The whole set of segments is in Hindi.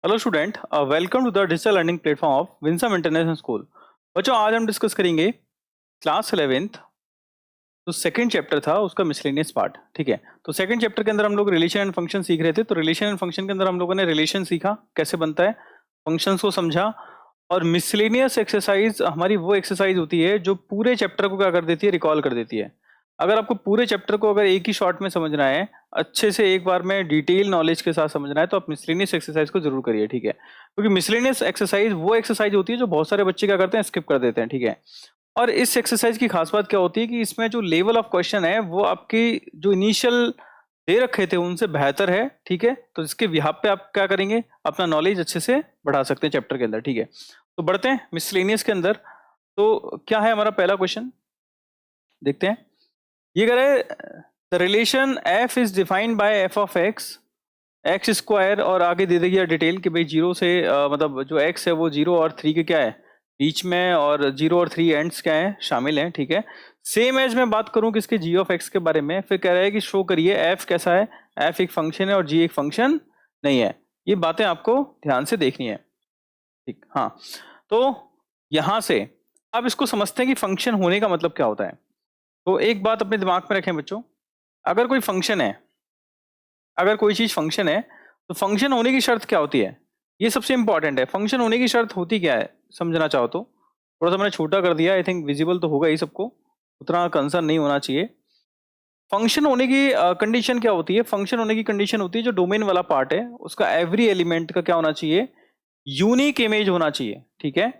Hello student, welcome to the digital learning platform of Winsome international school. बच्चों, आज हम डिस्कस करेंगे क्लास 11th जो सेकंड चैप्टर था उसका मिसलेनियस पार्ट। ठीक है, तो सेकंड चैप्टर के अंदर हम लोग रिलेशन एंड फंक्शन सीख रहे थे। तो रिलेशन एंड फंक्शन के अंदर हम लोगों ने रिलेशन सीखा कैसे बनता है, फंक्शंस को समझा। और मिसलेनियस एक्सरसाइज हमारी वो एक्सरसाइज होती है जो पूरे चैप्टर को क्या कर देती है, रिकॉल कर देती है। अगर आपको पूरे चैप्टर को अगर एक ही शॉट में समझना है, अच्छे से एक बार में डिटेल नॉलेज के साथ समझना है, तो आप मिसलेनियस एक्सरसाइज को जरूर करिए। ठीक है, क्योंकि मिसलेनियस एक्सरसाइज वो एक्सरसाइज होती है जो बहुत सारे बच्चे क्या करते हैं, स्किप कर देते हैं। ठीक है, और इस एक्सरसाइज की खास बात क्या होती है कि इसमें जो लेवल ऑफ क्वेश्चन है वो आपकी जो इनिशियल दे रखे थे उनसे बेहतर है। ठीक है, तो इसके बिहाफ पे आप क्या करेंगे, अपना नॉलेज अच्छे से बढ़ा सकते हैं चैप्टर के अंदर। ठीक है, तो बढ़ते हैं मिसलेनियस के अंदर। तो क्या है हमारा पहला क्वेश्चन, देखते हैं। ये कह रहे हैं the relation F is defined by F of x square, और आगे दे देगी डिटेल कि भाई जीरो से मतलब जो एक्स है वो जीरो और थ्री के क्या है बीच में, और जीरो और थ्री एंड्स क्या है, शामिल हैं। ठीक है, सेम एज मैं बात करूं किसके, जी ऑफ एक्स के बारे में। फिर कह रहा है कि शो करिए एफ कैसा है, एफ एक फंक्शन है और जी एक फंक्शन नहीं है। ये बातें आपको ध्यान से देखनी है। ठीक, हाँ। तो यहां से अब इसको समझते हैं कि फंक्शन होने का मतलब क्या होता है। तो एक बात अपने दिमाग में रखें बच्चों, अगर कोई फंक्शन है, अगर कोई चीज फंक्शन है, तो फंक्शन होने की शर्त क्या होती है, ये सबसे इंपॉर्टेंट है। फंक्शन होने की शर्त होती क्या है, समझना चाहो तो। थोड़ा सा मैंने छोटा कर दिया, आई थिंक विजिबल तो होगा ही सबको, उतना कंसर्न नहीं होना चाहिए। फंक्शन होने की कंडीशन क्या होती है, फंक्शन होने की कंडीशन होती है जो डोमेन वाला पार्ट है उसका एवरी एलिमेंट का क्या होना चाहिए, यूनिक इमेज होना चाहिए। ठीक है,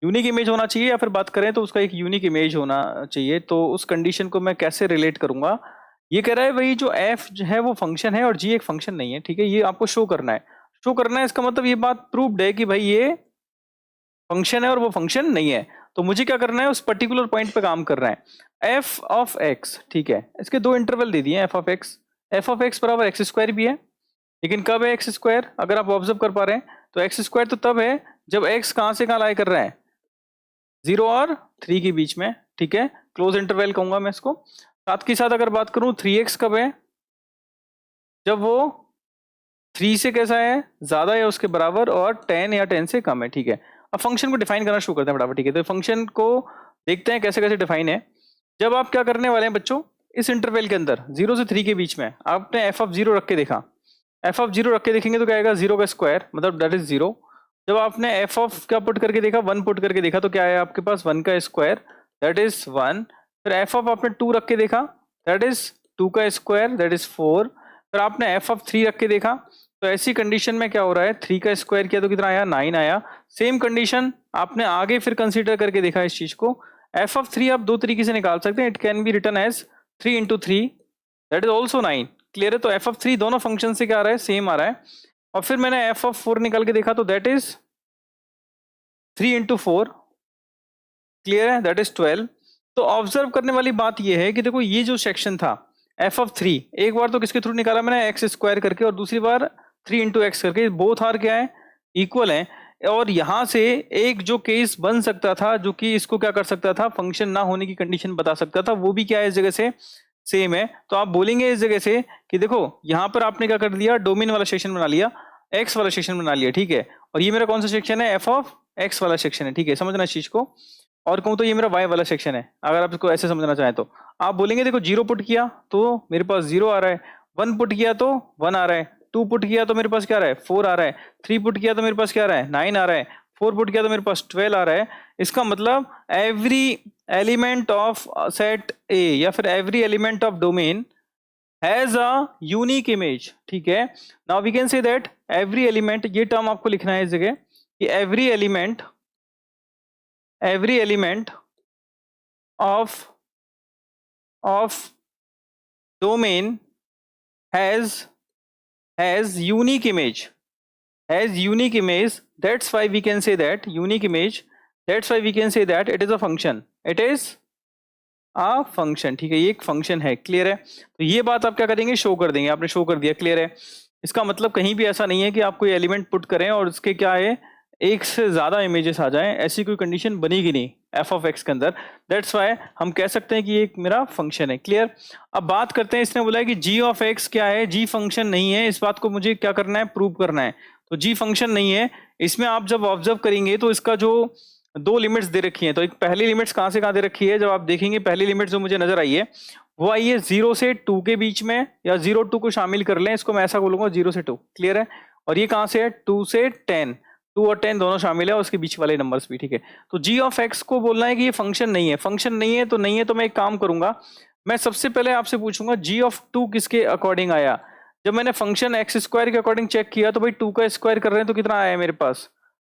यूनिक इमेज होना चाहिए, या फिर बात करें तो उसका एक यूनिक इमेज होना चाहिए। तो उस कंडीशन को मैं कैसे रिलेट करूंगा, ये कह रहा है भाई जो एफ है वो फंक्शन है और जी एक फंक्शन नहीं है। ठीक है, ये आपको शो करना है। शो करना है इसका मतलब ये बात प्रूव्ड है कि भाई ये फंक्शन है और वो फंक्शन नहीं है। तो मुझे क्या करना है, उस पर्टिकुलर पॉइंट पे काम करना है। एफ ऑफ एक्स, ठीक है, इसके दो इंटरवल दे दिए, एफ ऑफ एक्स बराबर एक्स स्क्वायर भी है। लेकिन कब है एक्स स्क्वायर, अगर आप ऑब्जर्व कर पा रहे हैं तो एक्स स्क्वायर तो तब है जब एक्स कहां से कहां लाई कर रहा है, जीरो और थ्री के बीच में। ठीक है, क्लोज इंटरवल कहूंगा मैं इसको। साथ के साथ अगर बात करूं थ्री एक्स कब है, जब वो थ्री से कैसा है, ज्यादा है उसके बराबर, और टेन या टेन से कम है। ठीक है, अब फंक्शन को डिफाइन करना शुरू करते हैं फटाफट। ठीक है, तो फंक्शन को देखते हैं कैसे कैसे डिफाइन है। जब आप क्या करने वाले हैं बच्चों, इस इंटरवल के अंदर जीरो से थ्री के बीच में आपने एफ ऑफ जीरो रख के देखा, एफ ऑफ जीरो रख के देखेंगे तो क्या आएगा, जीरो का स्क्वायर मतलब दैट इज जीरो। जब आपने एफ ऑफ क्या पुट करके देखा, वन पुट करके देखा, तो क्या है आपके पास, वन का स्क्वायर दैट इज वन। फिर एफ ऑफ आपने टू रख के देखा, दैट इज टू का स्क्वायर दैट इज फोर। फिर आपने एफ ऑफ थ्री रख के देखा, तो ऐसी कंडीशन में क्या हो रहा है, थ्री का स्क्वायर किया तो कितना आया, नाइन आया। सेम कंडीशन आपने आगे फिर कंसीडर करके देखा इस चीज को। एफ ऑफ थ्री आप दो तरीके से निकाल सकते हैं, it can be written as three into three that is also nine. Clear है, तो एफ ऑफ थ्री दोनों फंक्शन से क्या आ रहा है, सेम आ रहा है। और फिर मैंने एफ ऑफ फोर निकाल के देखा तो that is three into four, clear है, दैट इज 12। तो ऑब्जर्व करने वाली बात यह है कि देखो ये जो सेक्शन था एफ ऑफ थ्री, एक बार तो किसके थ्रू निकाला मैंने, एक्स स्क्वायर करके, और दूसरी बार थ्री इंटू एक्स करके, बोथ आर क्या है, इक्वल है। और यहां से एक जो केस बन सकता था जो कि इसको क्या कर सकता था, फंक्शन ना होने की कंडीशन बता सकता था, वो भी क्या है इस जगह से सेम है। तो आप बोलेंगे इस जगह से कि देखो यहां पर आपने क्या कर दिया, डोमेन वाला सेक्शन बना लिया, एक्स वाला सेक्शन बना लिया। ठीक है, और ये मेरा कौन सा सेक्शन है, एफ ऑफ एक्स वाला सेक्शन है। ठीक है, समझना इस चीज को। और कहूँ तो ये मेरा वाई वाला सेक्शन है, अगर आप इसको ऐसे समझना चाहें तो। आप बोलेंगे देखो जीरो पुट किया तो मेरे पास जीरो आ रहा है, वन पुट किया तो वन आ रहा है, टू पुट किया तो मेरे पास क्या आ रहा है, फोर आ रहा है, थ्री पुट किया तो मेरे पास क्या आ रहा है, नाइन आ रहा है, फोर पुट किया तो मेरे पास 12 आ रहा है। इसका मतलब every element of set A या फिर every element of domain has a unique image. ठीक है, now we can say that every element, ये टर्म आपको लिखना है इस जगह कि every element of domain has unique image, that's why we can say that unique image, that's why we can say that it is a function, it is a function। ठीक है, ये एक फंक्शन है, क्लियर है। तो ये बात आप क्या करेंगे, शो कर देंगे, आपने शो कर दिया, क्लियर है। इसका मतलब कहीं भी ऐसा नहीं है कि आप कोई एलिमेंट पुट करें और उसके क्या है, एक से ज्यादा इमेजेस आ जाएं, ऐसी कोई कंडीशन बनेगी नहीं एफ ऑफ एक्स के अंदर। दैट्स वाई हम कह सकते हैं कि ये एक मेरा फंक्शन है, क्लियर। अब बात करते हैं, इसने बोला है कि जी ऑफ एक्स क्या है, जी फंक्शन नहीं है, इस बात को मुझे क्या करना है, प्रूव करना है। तो जी फंक्शन नहीं है। इसमें आप जब ऑब्जर्व करेंगे तो इसका जो दो लिमिट्स दे रखी है, तो एक पहली लिमिट्स कहाँ से कहाँ दे रखी है, जब आप देखेंगे पहली लिमिट जो मुझे नजर आई है वो आई है 0 से 2 के बीच में, या 0 2 को शामिल कर लें, इसको मैं ऐसा बोलूंगा 0 से 2, क्लियर है। और ये कहाँ से है, 2 से 10, 2 और 10 दोनों शामिल है और उसके बीच वाले नंबर्स भी, ठीक है। तो जी ऑफ एक्स को बोलना है कि ये फंक्शन नहीं है, फंक्शन नहीं है तो नहीं है, तो मैं एक काम करूंगा, मैं सबसे पहले आपसे पूछूंगा जी ऑफ 2 किसके अकॉर्डिंग आया। जब मैंने फंक्शन एक्स स्क्वायर के अकॉर्डिंग चेक किया तो भाई 2 का स्क्वायर कर रहे हैं तो कितना आया मेरे पास,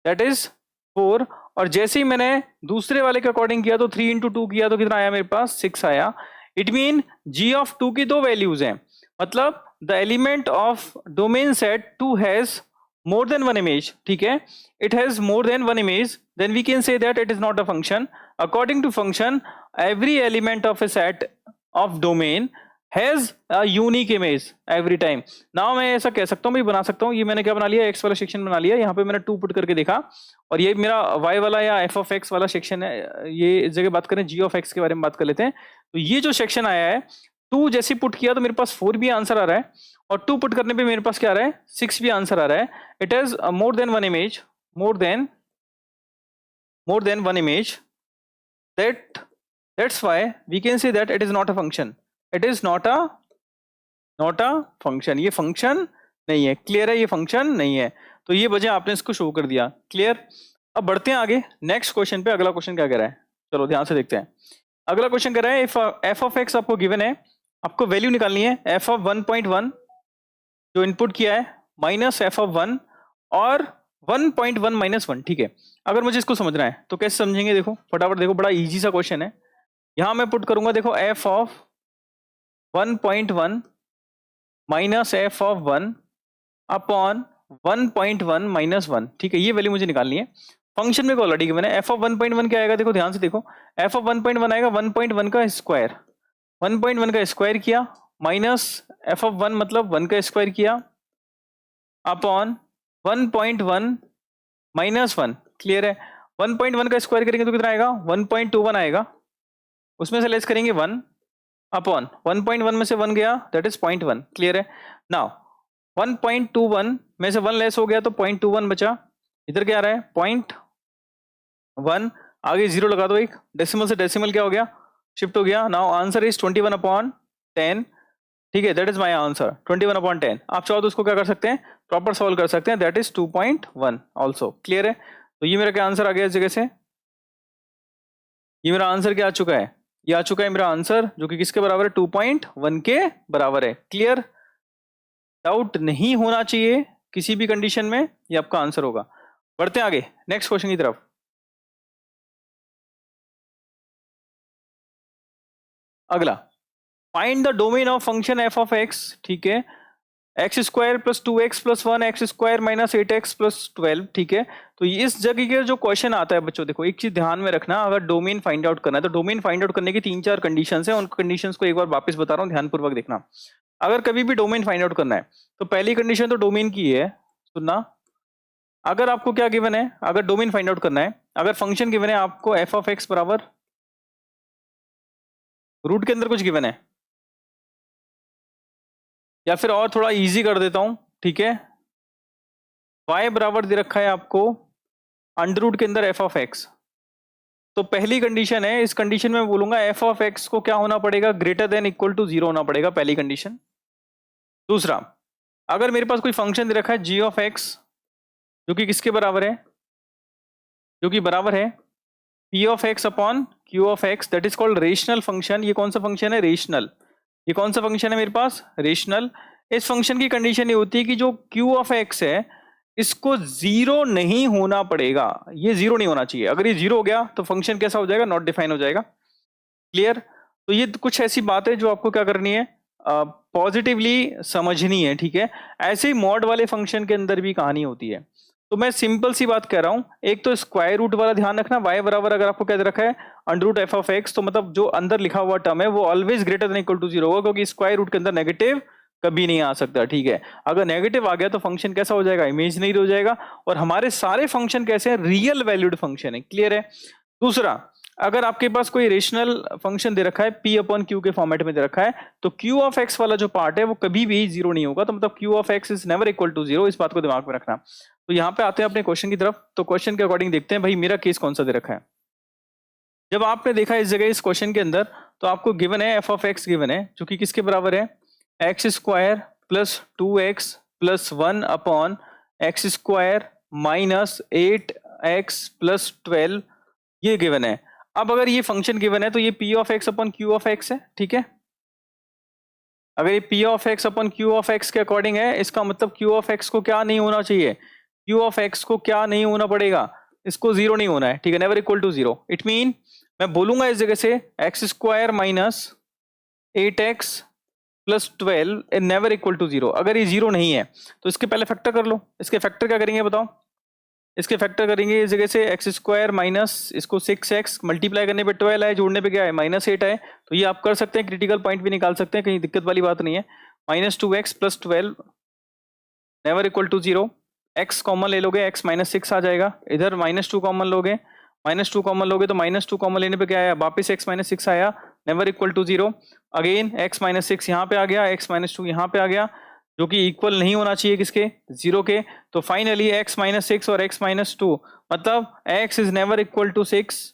दैट इज 4। और जैसे ही मैंने दूसरे वाले के अकॉर्डिंग किया तो 3 इंटू 2 किया तो कितना आया मेरे पास, 6 आया। इट मीन जी ऑफ 2 की दो वैल्यूज हैं, मतलब the element of domain set 2 has more than one image, ठीक है, it has more than one image, then we can say that it is not a function. According to function, every element of a set of domain has a unique image every time. Now मैं ऐसा कह सकता हूँ, भाई बना सकता हूँ, ये मैंने क्या बना लिया, x वाला सेक्शन बना लिया, यहाँ पे मैंने 2 पुट करके देखा, और ये मेरा y वाला या f of x वाला सेक्शन है। ये इस जगह बात करें g of x के बारे में बात कर लेते हैं। तो ये जो सेक्शन आया है, 2 जैसे पुट किया तो मेरे पास 4 भी आंसर आ रहा है, और 2 पुट करने पे मेरे पास क्या आ रहा है, 6 भी आंसर आ रहा है। It has more than one image, more than one image, that's why we can say that it is not a function, it is not a function, ये फंक्शन नहीं है, क्लियर है, ये फंक्शन नहीं है। तो ये वजह आपने इसको शो कर दिया, क्लियर। अब बढ़ते हैं आगे नेक्स्ट क्वेश्चन पे। अगला क्वेश्चन क्या कह रहा है, चलो ध्यान से देखते हैं। अगला क्वेश्चन कह रहा है एफ ऑफ एक्स आपको गिवन है, आपको वैल्यू निकालनी है एफ ऑफ 1.1 जो इनपुट किया है, माइनस एफ ऑफ 1 और 1.1 माइनस 1, ठीक है। अगर मुझे इसको समझना है तो कैसे समझेंगे, देखो फटाफट देखो, बड़ा इजी सा क्वेश्चन है। यहां मैं पुट करूंगा, देखो F of 1.1 minus F of 1 upon 1.1 minus 1, ठीक है, ये वैल्यू मुझे निकालनी है। फंक्शन में ऑलरेडी गिवन है, एफ ऑफ 1.1 क्या आएगा, देखो ध्यान से देखो, एफ ऑफ 1.1 आएगा 1.1 का स्क्वायर, 1.1 का स्क्वायर किया, माइनस एफ ऑफ 1 मतलब 1 का स्क्वायर किया, अपॉन 1.1 माइनस 1, क्लियर है। 1.1 का स्क्वायर करेंगे तो कितना आएगा, 1.21 आएगा, उसमें से लेस करेंगे 1, अपॉन 1.1 में से 1 गया, दैट इज 0.1, क्लियर है। नाउ 1.21 में से 1 लेस हो गया तो 0.21 बचा, इधर क्या आ रहा है 0.1, आगे 0 लगा दो, एक डेसिमल से डेसिमल क्या हो गया, शिफ्ट हो गया। नाउ आंसर इज 21/10, ठीक है, दैट इज माय आंसर 21/10। आप चाहो तो उसको क्या कर सकते हैं, प्रॉपर सॉल्व कर सकते हैं, दैट इज 2.1 ऑल्सो, क्लियर है। तो ये मेरा क्या आंसर आ गया इस जगह से, ये मेरा आंसर क्या आ चुका है, ये आ चुका है मेरा आंसर जो कि किसके बराबर है, 2.1 के बराबर है, क्लियर। डाउट नहीं होना चाहिए किसी भी कंडीशन में, ये आपका आंसर होगा। बढ़ते हैं आगे नेक्स्ट क्वेश्चन की तरफ। अगला, find the domain of function F of x, ठीक है, x square plus 2x plus 1 x square minus 8x plus 12, ठीक है। तो इस जगह के जो क्वेश्चन आता है बच्चों, देखो एक चीज ध्यान में रखना, अगर डोमेन फाइंड आउट करना है तो डोमेन फाइंड आउट करने की 3-4 कंडीशंस हैं, उन कंडीशंस को एक बार वापस बता रहा हूँ, ध्यानपूर्वक देखना। अगर कभी भी डोमेन फाइंड आउट करना है तो पहली कंडीशन तो डोमेन की है, सुनना, अगर आपको क्या गिवन है, अगर डोमेन फाइंड आउट करना है, अगर फंक्शन गिवन है आपको एफ ऑफ एक्स बराबर रूट के अंदर कुछ गिवन है, या फिर और थोड़ा इजी कर देता हूं, ठीक है, y बराबर दे रखा है आपको अंडर रूट के अंदर एफ ऑफ एक्स। तो पहली कंडीशन है, इस कंडीशन में बोलूंगा एफ ऑफ एक्स को क्या होना पड़ेगा, ग्रेटर देन इक्वल टू 0 होना पड़ेगा, पहली कंडीशन। दूसरा, अगर मेरे पास कोई फंक्शन दे रखा है g ऑफ एक्स जो कि किसके बराबर है, जो कि बराबर है p of x upon q of x, that is called rational function. ये कौन सा फंक्शन है, रेशनल। ये कौन सा फंक्शन है मेरे पास, रेशनल। इस फंक्शन की कंडीशन ये होती है कि जो q ऑफ एक्स है इसको 0 नहीं होना पड़ेगा, ये 0 नहीं होना चाहिए। अगर ये 0 हो गया तो फंक्शन कैसा हो जाएगा, नॉट डिफाइन हो जाएगा, क्लियर। तो ये कुछ ऐसी बात है जो आपको क्या करनी है, पॉजिटिवली समझनी है, ठीक है। ऐसे ही मॉड वाले फंक्शन के अंदर भी कहानी होती है। तो मैं सिंपल सी बात कह रहा हूं, एक तो स्क्वायर रूट वाला ध्यान रखना, y बराबर अगर आपको क्या दे रखा है under root F of x, तो मतलब जो अंदर लिखा हुआ टर्म है वो always greater than equal to 0 होगा, क्योंकि स्क्वायर रूट के अंदर नेगेटिव कभी नहीं आ सकता, ठीक है। अगर नेगेटिव आ गया तो फंक्शन कैसा हो जाएगा, इमेजिनरी हो जाएगा, और हमारे सारे फंक्शन कैसे हैं, रियल वैल्यूड फंक्शन है, क्लियर है। दूसरा, अगर आपके पास कोई रेशनल फंक्शन दे रखा है p अपॉन क्यू के फॉर्मेट में दे रखा है, तो q ऑफ x वाला जो पार्ट है वो कभी भी जीरो नहीं होगा, तो मतलब q ऑफ x is never equal to zero, इस बात को दिमाग में रखना। तो यहाँ पे आते हैं अपने क्वेश्चन की तरफ। तो क्वेश्चन के अकॉर्डिंग देखते हैं भाई मेरा केस कौन सा दे रखा है। जब आपने देखा इस जगह इस क्वेश्चन के अंदर, तो आपको गिवन है f ऑफ x गिवन है, जो कि किसके बराबर है, x square plus 2x plus 1 upon x square minus 8x plus 12, ये गिवन है। अब अगर ये फंक्शन गिवन है तो ये p of x upon q ऑफ x है, ठीक है। अगर ये p of x upon q ऑफ x के अकॉर्डिंग है, इसका मतलब q ऑफ x को क्या नहीं होना चाहिए, q ऑफ x को क्या नहीं होना पड़ेगा, इसको जीरो नहीं होना है, ठीक है, never equal to zero. It mean मैं बोलूंगा इस जगह से X square minus 8x plus 12 never equal to zero. अगर ये जीरो नहीं है तो इसके पहले फैक्टर कर लो। इसके फैक्टर क्या करेंगे बताओ, इसके फैक्टर करेंगे इस जगह से एक्स स्क्वायर माइनस इसको 6x मल्टीप्लाई करने पे 12 आए, जोड़ने पे क्या है -8 आए, तो ये आप कर सकते हैं, क्रिटिकल पॉइंट भी निकाल सकते हैं, कहीं दिक्कत वाली बात नहीं है। -2x plus 12 never equal to zero. x common ले लोगे, x -6 आ जाएगा, इधर -2 कॉमन लोगे, -2 कॉमन लोगे तो -2 कॉमन लेने पे क्या आया, वापिस x -6 आया, never equal to zero. Again x -6 यहाँ पे आ गया, x -2 यहाँ पे आ गया, जो कि इक्वल नहीं होना चाहिए किसके, जीरो के। तो फाइनली x -6 और x -2 मतलब x is never equal to 6।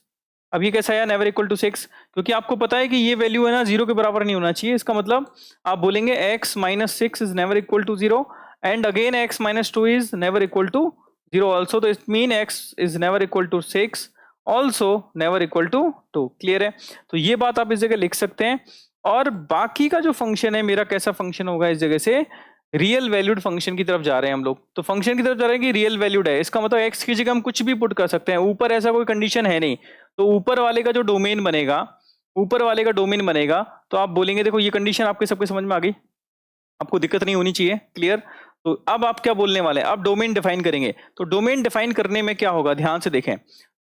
अब ये कैसा आया, नेवर इक्वल टू 6, क्योंकि आपको पता है कि ये वैल्यू है ना जीरो के बराबर नहीं होना चाहिए। इसका मतलब आप बोलेंगे x -6 is never equal to zero and again x -2 is never equal to zero also. तो it mean x is never equal to 6 also never equal to 2। Clear है, तो ये बात आप इस जगह लिख सकते हैं। और बाकी का जो फंक्शन है मेरा कैसा फंक्शन होगा, इस जगह से रियल वैल्यूड फंक्शन की तरफ जा रहे हैं हम लोग। तो फंक्शन की तरफ जा रहे हैं कि रियल वैल्यूड है, इसका मतलब x की जगह हम कुछ भी पुट कर सकते हैं। ऊपर ऐसा कोई कंडीशन है नहीं, तो ऊपर वाले का जो डोमेन बनेगा, ऊपर वाले का डोमेन बनेगा, तो आप बोलेंगे देखो ये कंडीशन आपके सबके समझ में आ गई, आपको दिक्कत नहीं होनी चाहिए। क्लियर, तो अब आप क्या बोलने वाले हैं, आप डोमेन डिफाइन करेंगे। तो डोमेन डिफाइन करने में क्या होगा, ध्यान से देखें।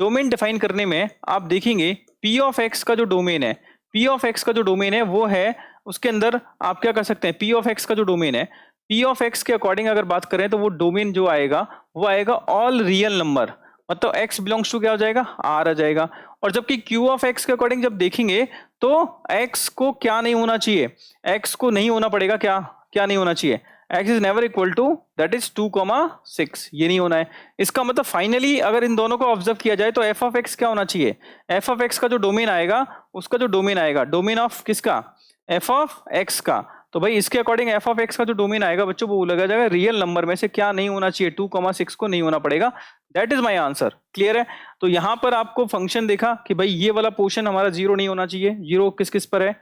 डोमेन डिफाइन करने में आप देखेंगे p ऑफ x का जो डोमेन है, p ऑफ x का जो डोमेन है वो है, उसके अंदर आप क्या कर सकते हैं, p ऑफ x का जो डोमेन है, p ऑफ x के अकॉर्डिंग अगर बात करें तो वो डोमेन जो आएगा वो आएगा ऑल रियल नंबर, मतलब x बिलोंग्स टू क्या हो जाएगा, r आ जाएगा। और जबकि q ऑफ x के अकॉर्डिंग जब देखेंगे तो x को क्या नहीं होना चाहिए, x को नहीं होना पड़ेगा, क्या क्या नहीं होना चाहिए, x is never equal to that is 2,6, ये नहीं होना है। इसका मतलब फाइनली अगर इन दोनों को ऑब्जर्व किया जाए तो f ऑफ x क्या होना चाहिए, f ऑफ x का जो डोमेन आएगा, उसका जो डोमेन आएगा, डोमेन ऑफ किसका, f ऑफ x का, तो भाई इसके अकॉर्डिंग f ऑफ x का जो डोमेन आएगा बच्चों वो लगा जाएगा रियल नंबर में से क्या नहीं होना चाहिए, 2,6 को नहीं होना पड़ेगा। That is my answer. Clear है, तो यहां पर आपको फंक्शन देखा कि भाई ये वाला पोर्शन हमारा जीरो नहीं होना चाहिए, जीरो किस किस पर है,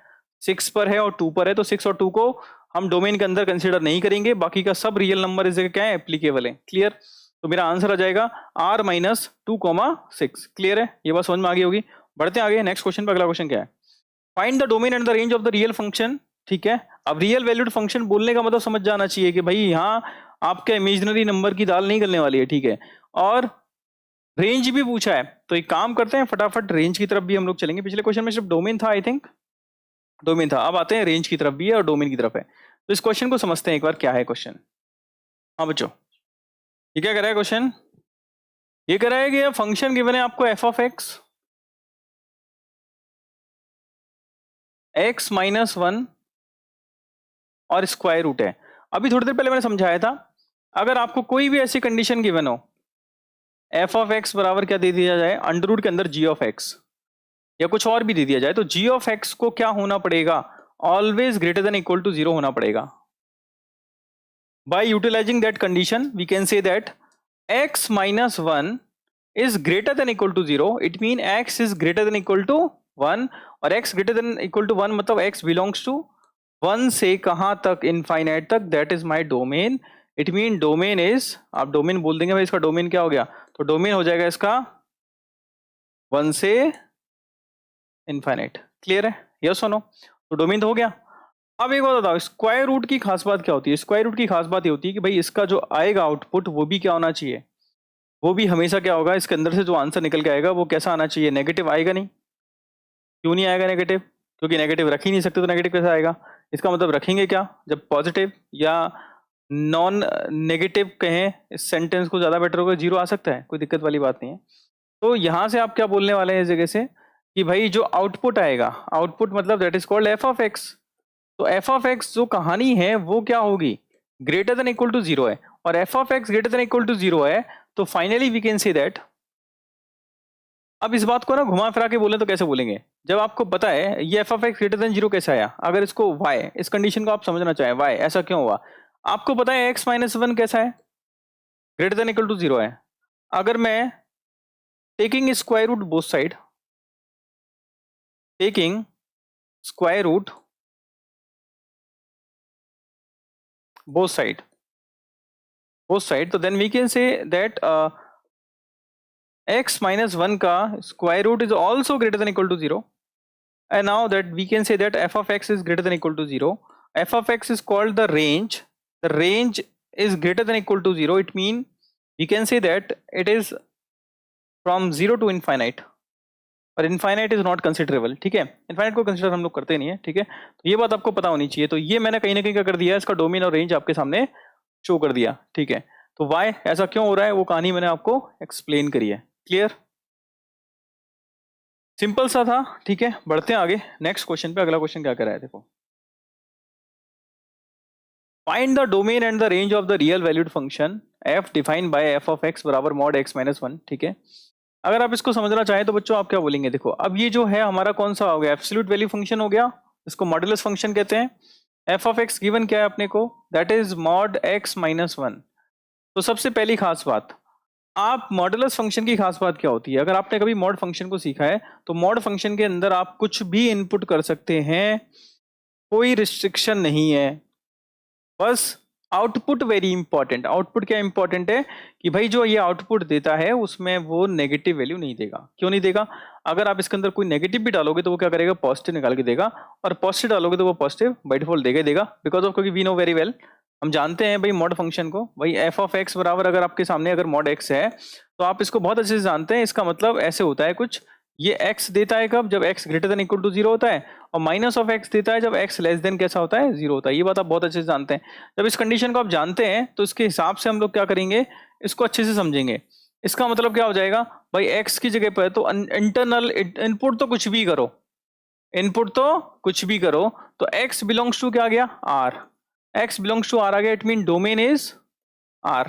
6 पर है और 2 पर है, तो 6 और 2 को हम डोमेन के अंदर कंसीडर नहीं करेंगे, बाकी का सब रियल नंबर इस जगह क्या है, एप्लीकेबल है। क्लियर, तो मेरा आंसर आ जाएगा r -2,6। क्लियर है, ये बात समझ में आ गई होगी। बढ़ते हैं आगे नेक्स्ट क्वेश्चन पर। अगला क्वेश्चन क्या है, find the domain and the range of the real function. ठीक है, अब रियल वैल्यूड फंक्शन बोलने का मतलब समझ जाना चाहिए कि भाई यहाँ आपका इमेजिनरी नंबर की दाल नहीं गलने वाली है, ठीक है। और रेंज भी पूछा है, तो एक काम करते हैं फटाफट रेंज की तरफ भी हम लोग चलेंगे। पिछले क्वेश्चन में सिर्फ डोमेन था, आई थिंक डोमेन था, अब आते हैं रेंज की तरफ भी है और डोमेन की तरफ है। तो इस क्वेश्चन को समझते हैं एक बार, क्या है क्वेश्चन। हाँ बच्चों, ये क्या कर रहा है क्वेश्चन, ये कह रहा है कि फंक्शन गिवन है आपको f ऑफ x, x -1 और स्क्वायर रूट है। अभी थोड़ी देर पहले मैंने समझाया था, अगर आपको कोई भी ऐसी कंडीशन गिवन हो, f ऑफ x बराबर क्या दे दिया जाए, अंडर रूट के अंदर g ऑफ x, या कुछ और भी दे दिया जाए, तो g ऑफ x को क्या होना पड़ेगा, always greater than equal to zero होना पड़ेगा। By utilizing that condition, we can say that x -1 is greater than equal to 0. It means x is greater than equal to 1, और x greater than equal to 1 मतलब x belongs to 1 से कहाँ तक, इनफाइनाइट तक, that is my domain. It mean domain is, आप डोमेन बोल देंगे भाई, इसका डोमेन क्या हो गया, तो डोमेन हो जाएगा इसका 1 से इनफाइनाइट। क्लियर है, यस और नो, तो डोमेन तो हो गया। अब एक बात बताओ, स्क्वायर रूट की खास बात क्या होती है, स्क्वायर रूट की खास बात ये होती है कि भाई इसका जो आएगा आउटपुट वो भी क्या होना चाहिए, वो भी हमेशा क्या होगा, इसके अंदर से जो आंसर निकल के आएगा वो कैसा आना चाहिए, नेगेटिव आएगा नहीं। क्यों नहीं आएगा नेगेटिव, क्योंकि नेगेटिव रख ही नहीं सकते, तो नेगेटिव कैसे आएगा। इसका मतलब रखेंगे क्या, जब पॉजिटिव या नॉन नेगेटिव कहें इस सेंटेंस को ज्यादा बेटर होगा, जीरो आ सकता है, कोई दिक्कत वाली बात नहीं है। तो यहां से आप क्या बोलने वाले हैं इस जगह से, कि भाई जो आउटपुट आएगा, आउटपुट मतलब that is called f of x. तो एफ ऑफ एक्स जो कहानी है वो क्या होगी, greater than equal to zero है, और f of x greater than equal to zero है, तो finally we can see that. अब इस बात को ना घुमा फिरा के बोले तो कैसे बोलेंगे, जब आपको पता है ये F of x greater than zero कैसे आया, अगर इसको वाई, इस कंडीशन को आप समझना चाहें वाई ऐसा क्यों हुआ, आपको पता है एक्स माइनस वन कैसा है, greater than equal to zero है। अगर मैं taking square root both side, taking square root both side, तो then we can say that x minus 1 का square root is also greater than equal to 0, and now that we can say that f of x is greater than equal to 0, f of x is called the range is greater than equal to 0, it means we can say that it is from 0 to infinite, और इनफाइनाइट इज नॉट कंसिडरेबल। ठीक है, इनफाइनाइट को कंसिडर हम लोग करते नहीं है। ठीक है, तो ये बात आपको पता होनी चाहिए। तो ये मैंने कहीं ना कहीं क्या कर दिया, इसका डोमेन और रेंज आपके सामने शो कर दिया। ठीक है, तो वाई ऐसा क्यों हो रहा है वो कहानी मैंने आपको एक्सप्लेन करी है। क्लियर, सिंपल सा था। ठीक है, बढ़ते हैं आगे नेक्स्ट क्वेश्चन पे। अगला क्वेश्चन क्या कर रहा है, देखो, find the domain and the range of the real valued function f defined by f of x बराबर मॉड x माइनस वन। ठीक है, अगर आप इसको समझना चाहें तो बच्चों आप क्या बोलेंगे, देखो अब ये जो है हमारा कौन सा हो गया, एब्सोल्यूट वैल्यू फंक्शन हो गया, इसको मॉडुलस फंक्शन कहते हैं। एफ ऑफ एक्स गिवन क्या है अपने को, that is mod x minus one. तो सबसे पहली खास बात, आप मॉडुलस फंक्शन की खास बात क्या होती है, अगर आपने कभी मॉड फंक्शन को सीखा है तो मॉड फंक्शन के अंदर आप कुछ भी इनपुट कर सकते हैं, कोई रिस्ट्रिक्शन नहीं है, बस आउटपुट वेरी इंपॉर्टेंट। आउटपुट क्या इंपॉर्टेंट है कि भाई जो ये आउटपुट देता है उसमें वो नेगेटिव वैल्यू नहीं देगा। क्यों नहीं देगा, अगर आप इसके अंदर कोई नेगेटिव भी डालोगे तो वो क्या करेगा, पॉजिटिव निकाल के देगा, और पॉजिटिव डालोगे तो वो पॉजिटिव बाय डिफॉल्ट देगा। बिकॉज ऑफ, क्योंकि वी नो वेरी वेल, हम जानते हैं भाई मॉड फंक्शन को, भाई एफ ऑफ एक्स बराबर अगर आपके सामने अगर मॉड एक्स है तो आप इसको बहुत अच्छे से जानते हैं। इसका मतलब ऐसे होता है कुछ, ये x देता है कब, जब x greater than equal to zero होता है, और माइनस ऑफ x देता है जब x लेस देन कैसा होता है, जीरो होता है। ये बात आप बहुत अच्छे से जानते हैं। जब इस कंडीशन को आप जानते हैं तो इसके हिसाब से हम लोग क्या करेंगे, इसको अच्छे से समझेंगे। इसका मतलब क्या हो जाएगा, भाई x की जगह पर तो इंटरनल इनपुट तो कुछ भी करो, इनपुट तो कुछ भी करो, तो x बिलोंग्स टू क्या आ गया, r, x belongs to r आ गया, it mean domain is r।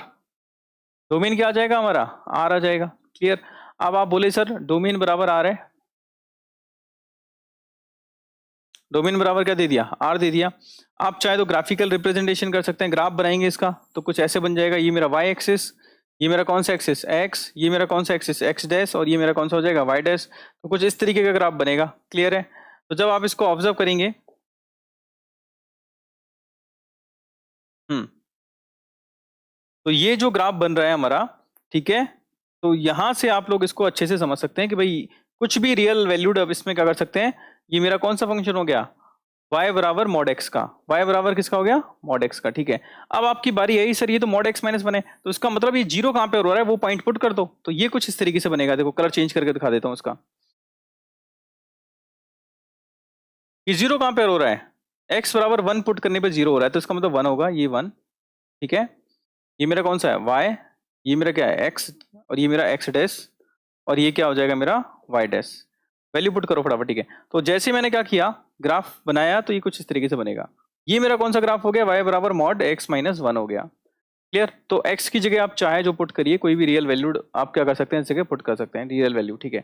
Domain क्या आ जाएगा हमारा, r आ जाएगा। क्लियर, अब आप बोले सर डोमेन बराबर आर है, डोमेन बराबर क्या दे दिया, आर दे दिया। आप चाहे तो ग्राफिकल रिप्रेजेंटेशन कर सकते हैं, ग्राफ बनाएंगे इसका तो कुछ ऐसे बन जाएगा, ये मेरा वाई एक्सिस, ये मेरा कौन सा एक्सिस एक्स, ये मेरा कौन सा एक्सिस एक्स डैश, और ये मेरा कौन सा हो जाएगा वाई डैश। तो कुछ इस तरीके का ग्राफ बनेगा। क्लियर है, तो जब आप इसको ऑब्जर्व करेंगे, तो ये जो ग्राफ बन रहा है हमारा, ठीक है, तो यहां से आप लोग इसको अच्छे से समझ सकते हैं कि भाई कुछ भी रियल वैल्यूड अब इसमें क्या कर सकते हैं। ये मेरा कौन सा फंक्शन हो गया, y बराबर मॉड एक्स का, y बराबर किसका हो गया, मॉड एक्स का। ठीक है, अब आपकी बारी है, सर ये तो मॉड एक्स माइनस बने, तो इसका मतलब ये जीरो कहां पे हो रहा है वो पॉइंट पुट कर दो, तो ये कुछ इस तरीके से बनेगा। देखो कलर चेंज करके दिखा देता हूं इसका, ये जीरो कहां पे हो रहा है, x बराबर वन पुट करने पे जीरो हो रहा है, तो इसका मतलब वन होगा, ये वन। ठीक है, ये मेरा कौन सा है y, ये मेरा क्या है x, और ये मेरा x डैश, और ये क्या हो जाएगा मेरा y डैश। वैल्यू पुट करो फटाफट। ठीक है, तो जैसे मैंने क्या किया, ग्राफ बनाया, तो ये कुछ इस तरीके से बनेगा। ये मेरा कौन सा ग्राफ हो गया, y बराबर मॉड x माइनस वन हो गया। क्लियर, तो x की जगह आप चाहे जो पुट करिए, कोई भी रियल वैल्यू आप क्या कर सकते हैं, इस जगह पुट कर सकते हैं रियल वैल्यू। ठीक है,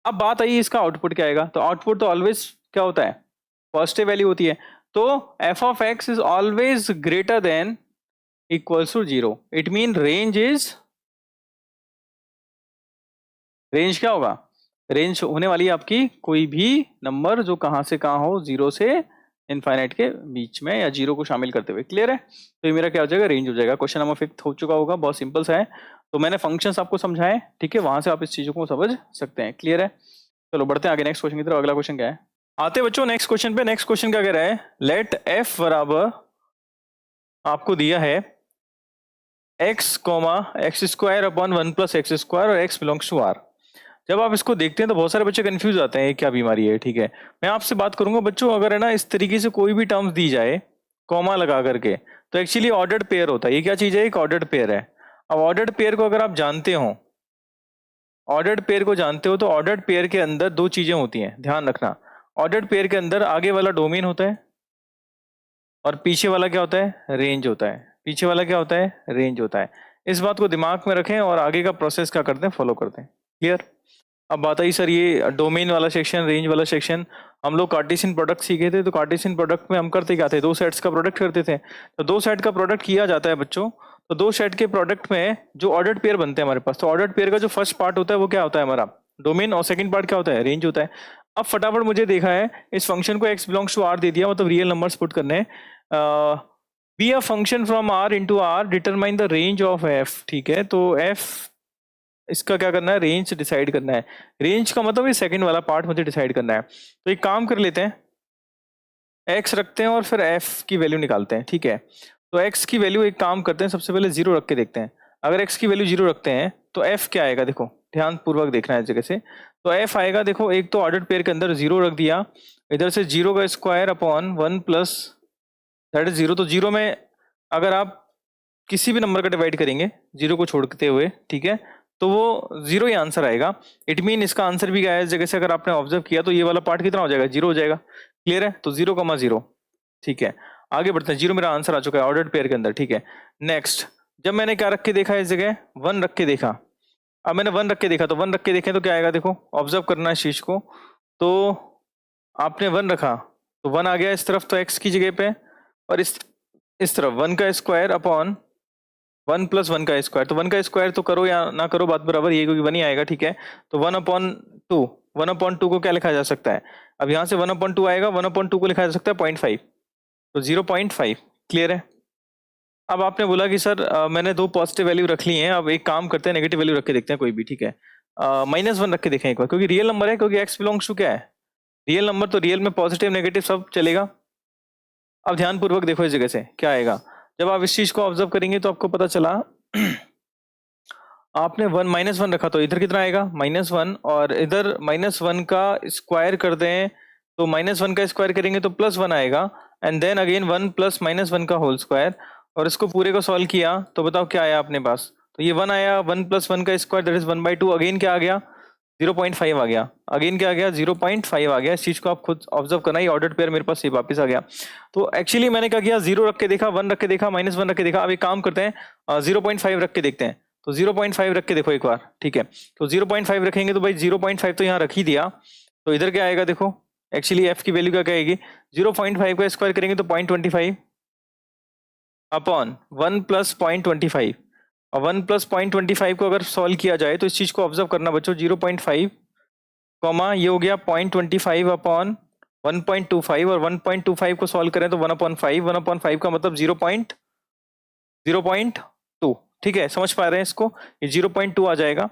अब बात आई इसका आउटपुट क्या आएगा, तो आउटपुट तो ऑलवेज क्या होता है, पॉजिटिव वैल्यू होती है। तो f of x is always greater than equals to zero, it mean range क्या होगा, रेंज होने वाली है आपकी कोई भी नंबर जो कहां से कहां हो, जीरो से इनफाइनाइट के बीच में, या जीरो को शामिल करते हुए। क्लियर है, तो ये मेरा क्या हो जाएगा, रेंज हो जाएगा। क्वेश्चन नंबर 5 हो चुका होगा, बहुत सिंपल सा है। तो मैंने फंक्शंस आपको समझाए, ठीक है, वहां से आप इस चीजों को समझ सकते हैं। क्लियर है, चलो बढ़ते हैं आगे नेक्स्ट क्वेश्चन की तरफ। अगला क्वेश्चन क्या है, आते बच्चों नेक्स्ट क्वेश्चन पे। नेक्स्ट क्वेश्चन क्या कह रहा है, लेट एफ बराबर आपको दिया है x comma x square upon one plus x square और एक्स बिलोंग्स टू आर। जब आप इसको देखते हैं तो बहुत सारे बच्चे कंफ्यूज आते हैं, ये क्या बीमारी है। ठीक है, मैं आपसे बात करूंगा बच्चों, अगर है ना इस तरीके से कोई भी टर्म्स दी जाए कॉमा लगा करके, तो एक्चुअली ऑर्डर्ड पेयर होता है। ये क्या चीज है, एक ऑर्डर्ड पेयर है। अब ऑर्डर्ड पेयर को अगर आप जानते हो, ऑर्डर्ड पेयर को जानते हो तो ऑर्डर्ड पेयर के अंदर दो चीजें होती हैं, ध्यान रखना। ऑर्डर्ड पेयर के अंदर आगे वाला डोमेन होता है और पीछे वाला क्या होता है, रेंज होता है। पीछे वाला क्या होता है, रेंज होता है। इस बात को दिमाग में रखें और आगे का प्रोसेस क्या करते हैं, फॉलो करते हैं। क्लियर। अब बात आई सर ये डोमेन वाला सेक्शन, रेंज वाला सेक्शन, हम लोग कार्टेशियन प्रोडक्ट सीखे थे, तो कार्टेशियन प्रोडक्ट में हम करते क्या थे, दो सेट्स का प्रोडक्ट करते थे। तो दो सेट का प्रोडक्ट किया जाता है बच्चों, तो दो सेट के प्रोडक्ट में जो ऑर्डर्ड पेयर बनते हैं हमारे पास, तो ऑर्डर्ड पेयर का जो फर्स्ट पार्ट होता है वो क्या होता है हमारा, डोमेन, और सेकंड पार्ट क्या होता है, रेंज होता है। अब फटाफट मुझे देखा है इस फंक्शन को x बिलोंग्स टू r दे दिया, मतलब रियल नंबर्स पुट करने हैं। Be a function from r into r determine the range of f। ठीक है, तो f इसका क्या करना है, रेंज डिसाइड करना है। रेंज का मतलब ये सेकंड वाला पार्ट मुझे डिसाइड करना है। तो एक काम कर लेते हैं, x रखते हैं और फिर f की वैल्यू निकालते हैं। ठीक है, तो x की वैल्यू एक काम करते हैं, सबसे पहले 0 रख के देखते हैं। अगर x की वैल्यू 0 रखते हैं तो f क्या आएगा, देखो ध्यान पूर्वक देखना है इस जगह से। तो f आएगा, देखो एक तो ऑर्डर्ड पेयर के अंदर 0 रख दिया, इधर से 0 का square upon 1 plus that is 0। तो 0 में अगर आप किसी भी नंबर का डिवाइड करेंगे 0 को छोड़ते हुए, ठीक है, तो वो 0 ही आंसर आएगा। इट मीन इसका आंसर भी क्या है, इस जगह से अगर आपने ऑब्जर्व किया तो ये वाला पार्ट कितना हो जाएगा, 0 हो जाएगा। क्लियर है, तो 0,0। ठीक है, आगे बढ़ते हैं। 0 मेरा आंसर आ चुका है ऑर्डर्ड पेयर के अंदर। ठीक है, नेक्स्ट, जब मैंने क्या रख के देखा इस जगह, 1 रख के देखा। अब मैंने 1 रख के देखा, तो 1 रख के देखें तो क्या आएगा, देखो ऑब्जर्व करना है इस चीज को। तो आपने 1 रखा तो 1 आ गया इस तरफ, तो x की जगह पे, और इस तरफ 1 का स्क्वायर अपॉन 1 प्लस 1 का स्क्वायर। तो 1 का स्क्वायर तो करो या ना करो बात बराबर, ये क्योंकि 1 ही आएगा। ठीक है, तो 1/2, 1/2 को क्या लिखा जा सकता है, अब यहाँ से 1/2 आएगा, 1/2 को लिखा जा सकता है 0.5, तो 0.5। क्लियर है। अब आपने बोला कि सर मैंने दो पॉजिटिव वैल्यू रख ली हैं, अब एक काम करते हैं नेगेटिव वैल्यू रख के देखते हैं कोई भी। ठीक है, -1 रख के देखें एक बार, क्योंकि रियल नंबर है, क्योंकि x बिलोंग्स टू क्या है, रियल नंबर, तो रियल में पॉजिटिव नेगेटिव सब चलेगा। अब ध्यान पूर्वक देखो इस जगह से क्या आएगा, जब आप इस चीज को ऑब्जर्व करेंगे तो आपको पता चला आपने -1 रखा, तो इधर कितना आएगा, -1, और इधर -1 का स्क्वायर कर दें तो -1 का स्क्वायर करेंगे तो +1 आएगा, एंड देन अगेन 1 प्लस -1 का होल स्क्वायर, और इसको पूरे को सॉल्व किया तो बताओ क्या आया अपने पास, तो ये 1 आया, 1 प्लस 1 का स्क्वायर दैट इज 1/2, अगेन क्या आ गया, 0.5 आ गया, अगेन क्या आ गया, 0.5 आ गया। इस चीज को आप खुद ऑब्जर्व करना, ये ऑर्डर्ड पेयर मेरे पास ये वापस आ गया। तो एक्चुअली मैंने क्या किया, 0 रख के देखा, 1 रख के देखा, -1 रख के देखा। अब एक काम करते हैं 0.5 रख के देखते हैं, तो 0.5 रख के देखो एक बार। ठीक है, तो 0.5 रखेंगे तो भाई 0.5 तो यहाँ रख ही दिया, तो इधर क्या आएगा, देखो एक्चुअली f की वैल्यू क्या आएगी, 0.5 का स्क्वायर करेंगे तो 0.25 अपॉन 1 प्लस 0.25, और 1 प्लस 0.25 को अगर सॉल्व किया जाए तो इस चीज को ऑब्जर्व करना बच्चों, 0.5 कॉमा ये हो गया 0.25 अपॉन 1.25, और 1.25 को सॉल्व करें तो 1/5, 1/5 का मतलब 0.2। ठीक है, समझ पा रहे हैं इसको, ये 0.2 आ जाएगा।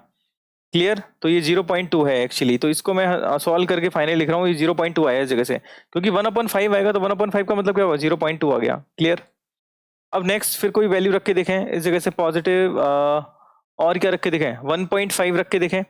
क्लियर, तो ये 0.2 है एक्चुअली, तो इसको मैं सॉल्व करके फाइनली लिख रहा हूँ, ये 0.2 आया इस जगह से, क्योंकि 1/5 आएगा तो 1/5 का मतलब क्या होगा, 0.2 आ गया। क्लियर। अब नेक्स्ट फिर कोई वैल्यू रख के देखें इस जगह से, पॉजिटिव और क्या रख के देखें, 1.5 रख के देखें,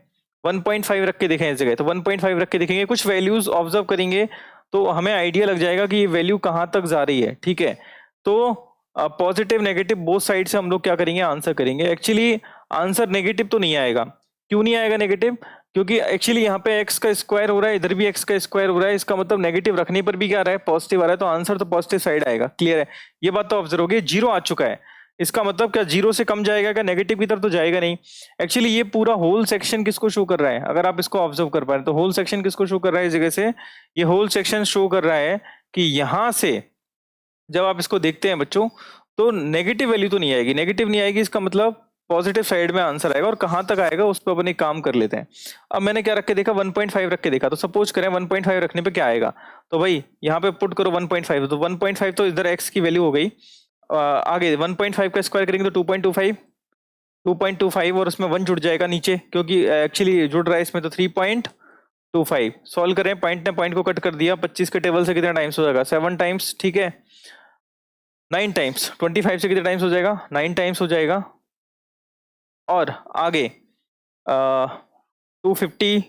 1.5 रख के देखें इस जगह, तो 1.5 रख के देखेंगे, कुछ वैल्यूज ऑब्जर्व करेंगे तो हमें आइडिया लग जाएगा कि ये वैल्यू कहाँ तक जा रही है। ठीक है, तो पॉजिटिव नेगेटिव बोथ साइड से हम लोग क्या करेंगे, आंसर करेंगे। एक्चुअली आंसर नेगेटिव तो नहीं आएगा, क्यों नहीं आएगा नेगेटिव, क्योंकि एक्चुअली यहाँ पे x का स्क्वायर हो रहा है, इधर भी x का स्क्वायर हो रहा है, इसका मतलब नेगेटिव रखने पर भी क्या आ रहा है, पॉजिटिव आ रहा है, तो आंसर तो पॉजिटिव साइड आएगा। क्लियर है, ये बात तो ऑब्जर्व होगी। 0 आ चुका है, इसका मतलब क्या 0 से कम जाएगा क्या, नेगेटिव की तरफ तो जाएगा नहीं। एक्चुअली ये पूरा होल सेक्शन किसको शो कर रहा है, अगर आप इसको ऑब्जर्व कर पाए तो होल सेक्शन किसको शो कर रहा है, इस जगह से ये होल सेक्शन शो कर रहा है कि यहाँ से जब आप इसको देखते हैं बच्चों तो नेगेटिव वैल्यू तो नहीं आएगी, नेगेटिव नहीं आएगी, इसका मतलब पॉजिटिव साइड में आंसर आएगा, और कहां तक आएगा उस पर अपन एक काम कर लेते हैं। अब मैंने क्या रख के देखा, 1.5 रख के देखा, तो सपोज करें 1.5 रखने पे क्या आएगा, तो भाई यहाँ पे पुट करो 1.5, तो 1.5 तो इधर x की वैल्यू हो गई, आगे 1.5 का स्क्वायर करेंगे तो 2.25 और उसमें 1 जुड़ जाएगा नीचे, क्योंकि एक्चुअली जुड़ रहा है इसमें, तो 3.25 सॉल्व करें, पॉइंट ने पॉइंट को कट कर दिया, 25 के टेबल से कितना टाइम्स हो जाएगा, 7 टाइम्स। ठीक है, 9 टाइम्स, 25 से कितने टाइम्स हो जाएगा, 9 टाइम्स हो जाएगा, और आगे 250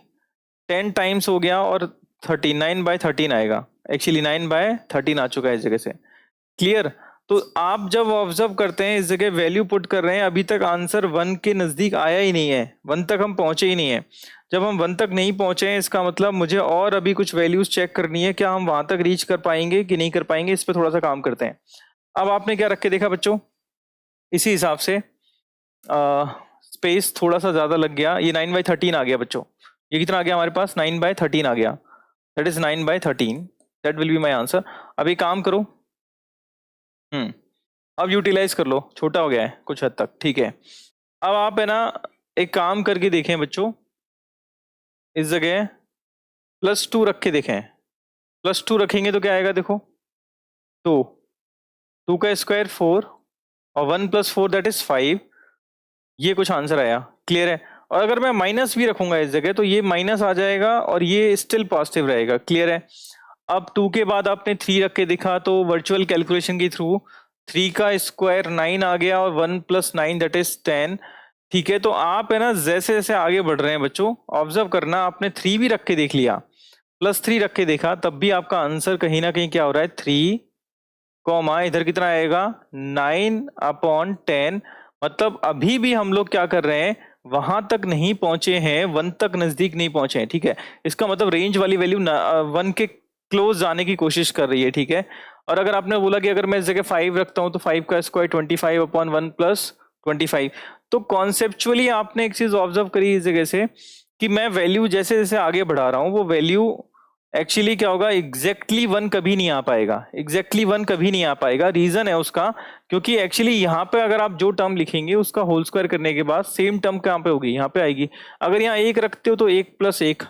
10 टाइम्स हो गया, और 39/13 आएगा, एक्चुअली 9/13 आ चुका है इस जगह से। क्लियर, तो आप जब ऑब्जर्व करते हैं इस जगह वैल्यू पुट कर रहे हैं, अभी तक आंसर 1 के नजदीक आया ही नहीं है, 1 तक हम पहुंचे ही नहीं है। जब हम 1 तक नहीं पहुंचे हैं इसका मतलब मुझे और अभी कुछ वैल्यूज चेक करनी है, क्या हम वहां तक रीच कर पाएंगे कि नहीं कर पाएंगे, इस पर थोड़ा सा काम करते हैं। अब आपने क्या रख के देखा बच्चों, इसी हिसाब से स्पेस थोड़ा सा ज्यादा लग गया, ये 9/13 आ गया बच्चों। ये कितना आ गया हमारे पास, 9/13 आ गया, that is 9/13, that will be my answer. अभी काम करो, अब यूटिलाइज कर लो, छोटा हो गया है कुछ हद तक, ठीक है। अब आप है ना एक काम करके देखें बच्चों, इस जगह +2 रख के देखें, +2 रखेंगे तो क्या आएगा देखो, 2 का स्क्वायर 4 और 1 + 4 दैट इज 5, ये कुछ आंसर आया, क्लियर है। और अगर मैं माइनस भी रखूंगा इस जगह तो ये माइनस आ जाएगा और ये स्टिल पॉजिटिव रहेगा, क्लियर है। अब 2 के बाद आपने 3 रख के देखा तो वर्चुअल कैलकुलेशन के थ्रू 3 का स्क्वायर 9 आ गया और 1 + 9 दैट इज 10, ठीक है। तो आप है ना जैसे जैसे आगे बढ़ रहे हैं बच्चों, ऑब्जर्व करना, आपने 3 भी रख के देख लिया, +3 रख के देखा, तब भी आपका आंसर कहीं ना कहीं क्या हो रहा है, 3, इधर कितना आएगा 9/10, मतलब अभी भी हम लोग क्या कर रहे हैं, वहां तक नहीं पहुंचे हैं, 1 तक नजदीक नहीं पहुंचे हैं, ठीक है। इसका मतलब रेंज वाली वैल्यू 1 के क्लोज जाने की कोशिश कर रही है, ठीक है। और अगर आपने बोला कि अगर मैं इस जगह 5 रखता हूं तो 5 का स्क्वायर 25/1 + 25, तो कॉन्सेप्चुअली आपने एक चीज ऑब्जर्व करी इस जगह से कि मैं वैल्यू जैसे जैसे आगे बढ़ा रहा हूं वो वैल्यू एक्चुअली क्या होगा, एग्जैक्टली 1 कभी नहीं आ पाएगा, एग्जैक्टली 1 कभी नहीं आ पाएगा। रीजन है उसका, क्योंकि एक्चुअली यहाँ पे अगर आप जो टर्म लिखेंगे उसका होल स्क्वायर करने के बाद सेम टर्म कहाँ पे होगी, यहाँ पे आएगी। अगर यहाँ 1 रखते हो तो 1 + 1,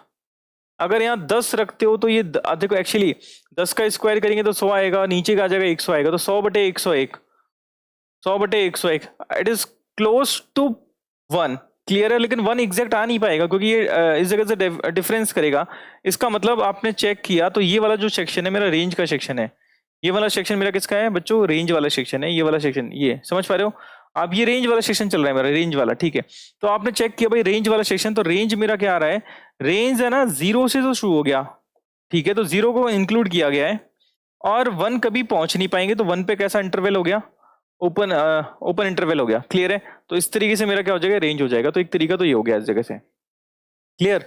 अगर यहाँ 10 रखते हो तो ये देखो एक्चुअली 10 का स्क्वायर करेंगे तो 100 आएगा, नीचे का आ जाएगा 100 आएगा, तो 100/101, 100/101, it is close to 1, clear है। लेकिन 1 एग्जैक्ट आ नहीं पाएगा क्योंकि ये इस जगह से डिफरेंस करेगा। इसका मतलब आपने चेक किया तो ये वाला जो सेक्शन है मेरा रेंज का सेक्शन है, ये वाला सेक्शन मेरा किसका है बच्चों, रेंज वाला सेक्शन है, ये वाला सेक्शन, ये समझ पा रहे हो आप, ये रेंज वाला सेक्शन चल रहा है मेरा, रेंज वाला, ठीक है। तो आपने चेक किया भाई रेंज वाला सेक्शन, तो रेंज मेरा क्या आ रहा है, रेंज है ना 0 से तो शुरू हो गया, ठीक है, तो 0 को इंक्लूड किया गया है, और 1 कभी पहुंच नहीं पाएंगे, तो 1 पे कैसा इंटरवल हो गया, ओपन इंटरवल हो गया, क्लियर है। तो इस तरीके से मेरा क्या हो जाएगा, रेंज हो जाएगा। तो एक तरीका तो ये हो गया इस जगह से, क्लियर।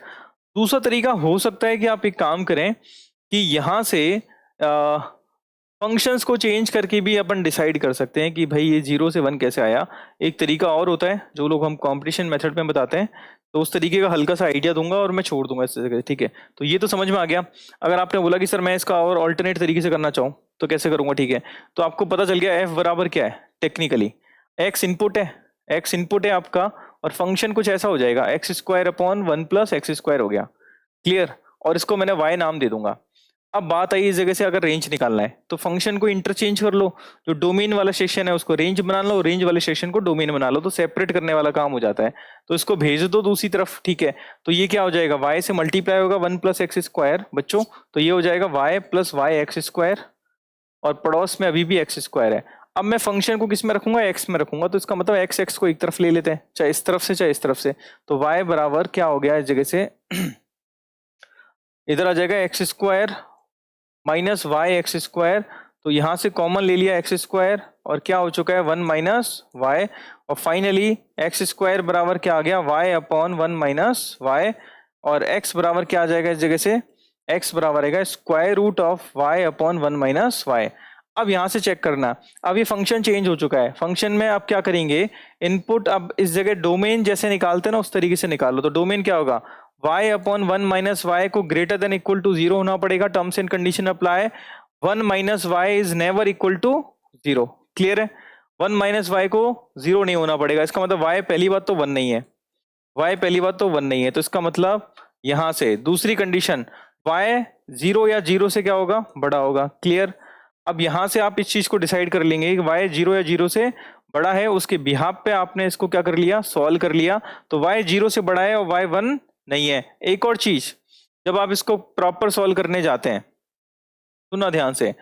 दूसरा तरीका हो सकता है कि आप एक काम करें कि यहां से फंक्शंस को चेंज करके भी अपन डिसाइड कर सकते हैं कि भाई ये 0 से 1 कैसे आया। एक तरीका और होता है जो लोग हम कंपटीशन मेथड में बताते हैं, तो उस तरीके का हल्का सा आइडिया दूंगा और मैं छोड़ दूंगा इस जगह, ठीक है। तो ये तो समझ में आ गया। अगर आपने बोला कि सर मैं इसका और ऑल्टरनेट तरीके से करना चाहूँ तो कैसे करूंगा, ठीक है। तो आपको पता चल गया f बराबर क्या है टेक्निकली, x इनपुट है, x इनपुट है आपका, और फंक्शन कुछ ऐसा हो जाएगा x² / 1 + x² हो गया, क्लियर। और इसको मैंने y नाम दे दूंगा। अब बात आई इस जगह से अगर रेंज निकालना है तो फंक्शन को इंटरचेंज कर लो, जो डोमेन वाला सेक्शन है उसको रेंज बना लो, रेंज वाले सेक्शन को डोमेन बना लो, तो सेपरेट करने वाला काम हो जाता है। तो इसको भेज दो दूसरी तरफ, ठीक है। तो ये क्या हो जाएगा, y से मल्टीप्लाई होगा 1 + x² बच्चों, तो ये हो जाएगा y + yx², और पड़ोस में अभी भी x² है। अब मैं फंक्शन को किस में रखूंगा, x में रखूंगा, तो इसका मतलब x को एक तरफ ले लेते हैं, चाहे इस तरफ से चाहे इस तरफ से। तो y बराबर क्या हो गया इस जगह से इधर आ जाएगा x² - yx², तो यहां से कॉमन ले लिया x², और क्या हो चुका है 1 - y, और फाइनली x² बराबर क्या आ गया, y/1 - y, और x बराबर क्या आ जाएगा इस जगह से, x बराबर आएगा √y/1 - y। अब यहां से चेक करना, अब ये फंक्शन चेंज हो चुका है। फंक्शन में आप क्या करेंगे, इनपुट अब इस जगह डोमेन जैसे निकालते हैं ना उस तरीके से निकाल लो। तो डोमेन क्या होगा, y/1 - y को ग्रेटर देन इक्वल टू 0 होना पड़ेगा, terms and condition apply, 1 - y is never equal to 0, clear है। 1 - y को 0 नहीं होना पड़ेगा, इसका मतलब y पहली बात तो 1 नहीं है, y पहली बात तो 1 नहीं है, तो इसका मतलब यहां से दूसरी कंडीशन y 0 या 0 से क्या होगा, बड़ा होगा, क्लियर। अब यहां से आप इस चीज को डिसाइड कर लेंगे कि y 0 या 0 से बड़ा है, उसके बिहाफ पे आपने इसको क्या कर लिया, सॉल्व कर लिया। तो y 0 से बड़ा है और y 1 नहीं है। एक और चीज, जब आप इसको प्रॉपर सॉल्व करने जाते हैं, सुनना ध्यान से,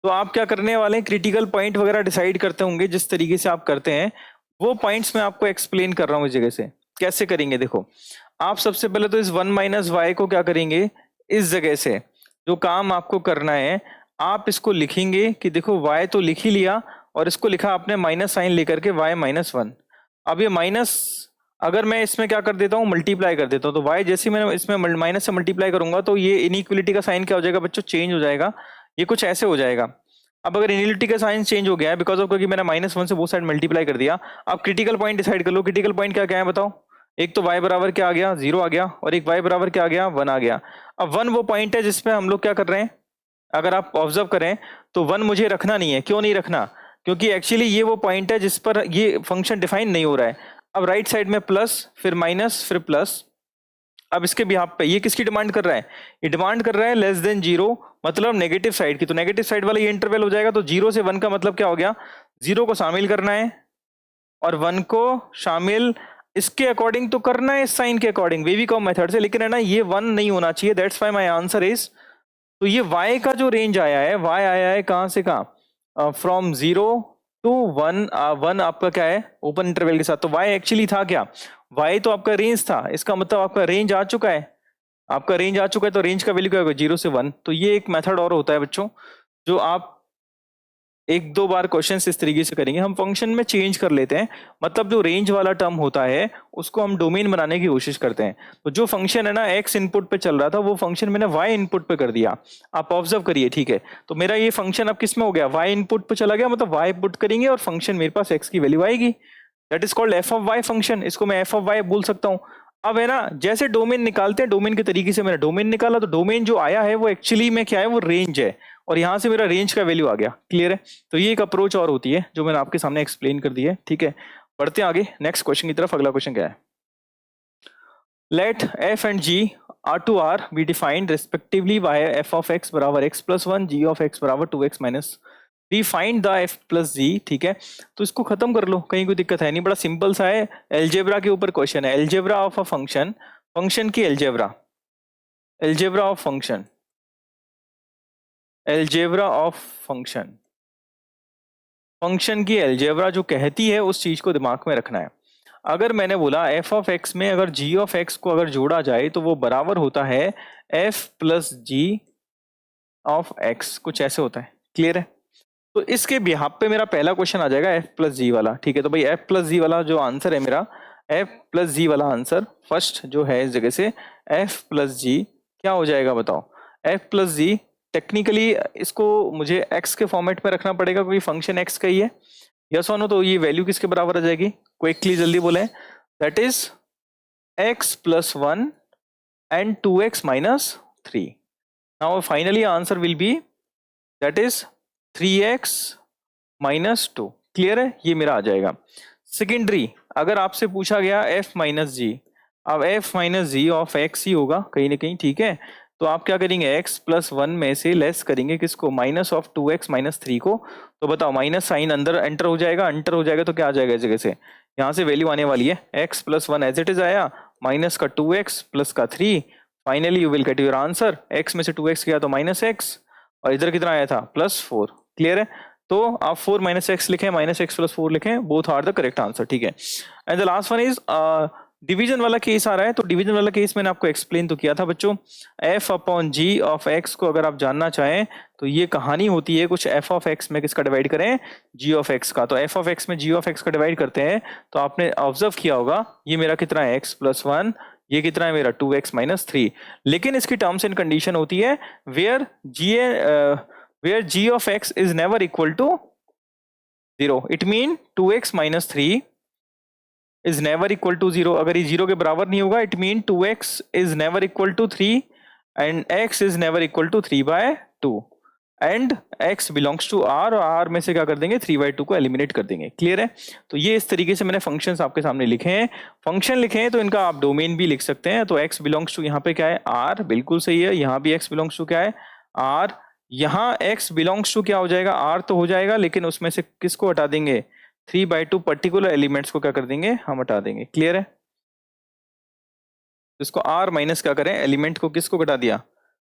तो आप क्या करने वाले हैं, क्रिटिकल पॉइंट वगैरह डिसाइड करते होंगे, जिस तरीके से आप करते हैं वो पॉइंट्स मैं आपको एक्सप्लेन कर रहा हूं इस जगह से। कैसे करेंगे देखो, आप सबसे पहले तो इस 1 - y को क्या करेंगे, इस जगह से जो काम आपको करना है, आप इसको लिखेंगे कि देखो y तो लिख ही लिया, और इसको लिखा आपने माइनस साइन लेकर के y -1। अब ये माइनस अगर मैं इसमें क्या कर देता हूँ, मल्टीप्लाई कर देता हूँ, तो y जैसे मैं इसमें माइनस से मल्टीप्लाई करूंगा तो ये इनइक्वलिटी का साइन क्या हो जाएगा बच्चों, चेंज हो जाएगा। ये कुछ ऐसे हो जाएगा। अब अगर इनइक्वलिटी का साइन चेंज हो गया है बिकॉज ऑफ, क्योंकि मैंने -1 से वो साइड मल्टीप्लाई कर दिया। अब क्रिटिकल पॉइंट डिसाइड कर लो, क्रिटिकल पॉइंट क्या क्या है बताओ। एक तो y बराबर क्या आ गया, 0 आ गया, और एक y बराबर क्या आ गया, 1 आ गया। अब 1 वो पॉइंट है जिसपे हम लोग क्या कर रहे हैं, अगर आप ऑब्जर्व करें तो 1 मुझे रखना नहीं है। क्यों नहीं रखना, क्योंकि एक्चुअली ये वो पॉइंट है जिस पर ये फंक्शन डिफाइन नहीं हो रहा है। अब राइट साइड में प्लस, फिर माइनस, फिर प्लस। अब इसके बिहाफ पे ये किसकी डिमांड कर रहा है, ये डिमांड कर रहा है लेस देन 0, मतलब नेगेटिव साइड की। तो नेगेटिव साइड वाला ये इंटरवल हो जाएगा। तो 0 से 1 का मतलब क्या हो गया, 0 को शामिल करना है और 1 को शामिल इसके अकॉर्डिंग तो करना है, इस साइन के अकॉर्डिंग, वेवीकॉम मेथड से, लेकिन है ना ये 1 नहीं होना चाहिए। That's why my answer is, तो ये y का जो रेंज आया है, y आया है कहां से कहां, फ्रॉम 0 टू 1। 1 आपका क्या है, ओपन इंटरवल के साथ। तो y एक्चुअली था क्या, y तो आपका रेंज था। इसका मतलब आपका रेंज आ चुका है, आपका रेंज आ चुका है। तो रेंज का वैल्यू क्या होगा, 0 से 1। तो ये एक मेथड और होता है बच्चों, जो आप एक दो बार क्वेश्चन इस तरीके से करेंगे। हम फंक्शन में चेंज कर लेते हैं, मतलब जो रेंज वाला टर्म होता है उसको हम डोमेन बनाने की कोशिश करते हैं। तो जो फंक्शन है ना x इनपुट पे चल रहा था, वो फंक्शन मैंने y इनपुट पे कर दिया। आप ऑब्जर्व करिए, ठीक है। तो मेरा ये फंक्शन अब किस में हो गया, y इनपुट पे चला गया, मतलब y पुट करेंगे और फंक्शन मेरे पास x की वैल्यू आएगी। That is called f of y function. इसको मैं f ऑफ y बोल सकता हूँ। अब है ना, जैसे डोमेन निकालते हैं, डोमेन के तरीके से मैंने डोमेन निकाला, तो डोमेन जो आया है वो एक्चुअली में क्या है, वो रेंज है, और यहां से मेरा रेंज का वैल्यू आ गया। क्लियर है। तो ये एक अप्रोच और होती है जो मैंने आपके सामने एक्सप्लेन कर दी है, ठीक है। बढ़ते हैं आगे नेक्स्ट क्वेश्चन की तरफ। अगला क्वेश्चन क्या है, let f and g R be defined respectively by f of x बराबर x plus 1, g of x बराबर 2x minus 3, find the f plus g। ठीक है, तो इसको खत्म कर लो, कहीं कोई दिक्कत है नहीं, बड़ा सिंपल सा है। एलजेब्रा के ऊपर क्वेश्चन है, algebra of a function, function की algebra, algebra of function, algebra of function, function की एलजेब्रा जो कहती है उस चीज को दिमाग में रखना है। अगर मैंने बोला f ऑफ x में अगर g ऑफ x को अगर जोड़ा जाए तो वो बराबर होता है f plus g of x, कुछ ऐसे होता है। क्लियर है। तो इसके बिहाफ पे मेरा पहला क्वेश्चन आ जाएगा f प्लस जी वाला। ठीक है, तो भाई f प्लस जी वाला जो आंसर है मेरा, f प्लस जी वाला आंसर फर्स्ट जो है इस जगह से, f प्लस जी क्या हो जाएगा बताओ। f प्लस जी टेक्निकली इसको मुझे x के फॉर्मेट में रखना पड़ेगा क्योंकि फंक्शन x का ही है। यस और नो, तो ये वैल्यू किसके बराबर आ जाएगी, क्विकली जल्दी बोले, that is x plus 1 and 2x minus 3। Now finally answer will be that is 3x minus 2। Clear है, ये मेरा आ जाएगा। सेकेंडरी अगर आपसे पूछा गया f माइनस जी, अब f minus g of x ही होगा कहीं ना कहीं, ठीक है। तो आप क्या करेंगे, x प्लस 1 में से लेस करेंगे किसको, माइनस ऑफ 2x माइनस 3 को। तो बताओ माइनस साइन अंदर एंटर हो जाएगा, एंटर हो जाएगा तो क्या आ जाएगा इस जगह से, यहाँ से वैल्यू आने वाली है x plus 1 as it is आया, माइनस का 2x प्लस का 3, finally you will get your answer. x में से 2x गया तो माइनस x, और इधर कितना आया था, प्लस 4। क्लियर है, तो आप 4 माइनस एक्स लिखें, माइनस एक्स प्लस 4 लिखें, both are the correct answer. ठीक है, and the last one is division वाला केस आ रहा है। तो डिवीजन वाला केस मैंने आपको एक्सप्लेन तो किया था बच्चों। f upon g of x को अगर आप जानना चाहें तो ये कहानी होती है कुछ, f ऑफ x में किसका डिवाइड करें, g ऑफ x का। तो f ऑफ x में g ऑफ x का डिवाइड करते हैं तो आपने ऑब्जर्व किया होगा ये मेरा कितना है, x प्लस 1, ये कितना है मेरा 2x माइनस 3। लेकिन इसकी टर्म्स एंड कंडीशन होती है where g of x is never equal to 0, it mean 2x minus 3 is never equal to 0। अगर ये 0 के बराबर नहीं होगा, it mean 2x is never equal to 3 and x is never equal to 3 by 2 and x belongs to r, और r में से क्या कर देंगे, 3 by 2 को एलिमिनेट कर देंगे। क्लियर है, तो ये इस तरीके से मैंने फंक्शंस आपके सामने लिखे हैं। फंक्शन लिखे हैं तो इनका आप डोमेन भी लिख सकते हैं। तो x बिलोंग्स टू यहाँ पे क्या है, r, बिल्कुल सही है। यहाँ भी x बिलोंग्स टू क्या है, r। यहाँ x बिलोंग्स टू क्या हो जाएगा, r तो हो जाएगा, लेकिन उसमें से किसको हटा देंगे, 3 by 2 पर्टिकुलर एलिमेंट्स को क्या कर देंगे, हम हटा देंगे। क्लियर है, इसको r माइनस क्या करें, एलिमेंट को किसको हटा दिया,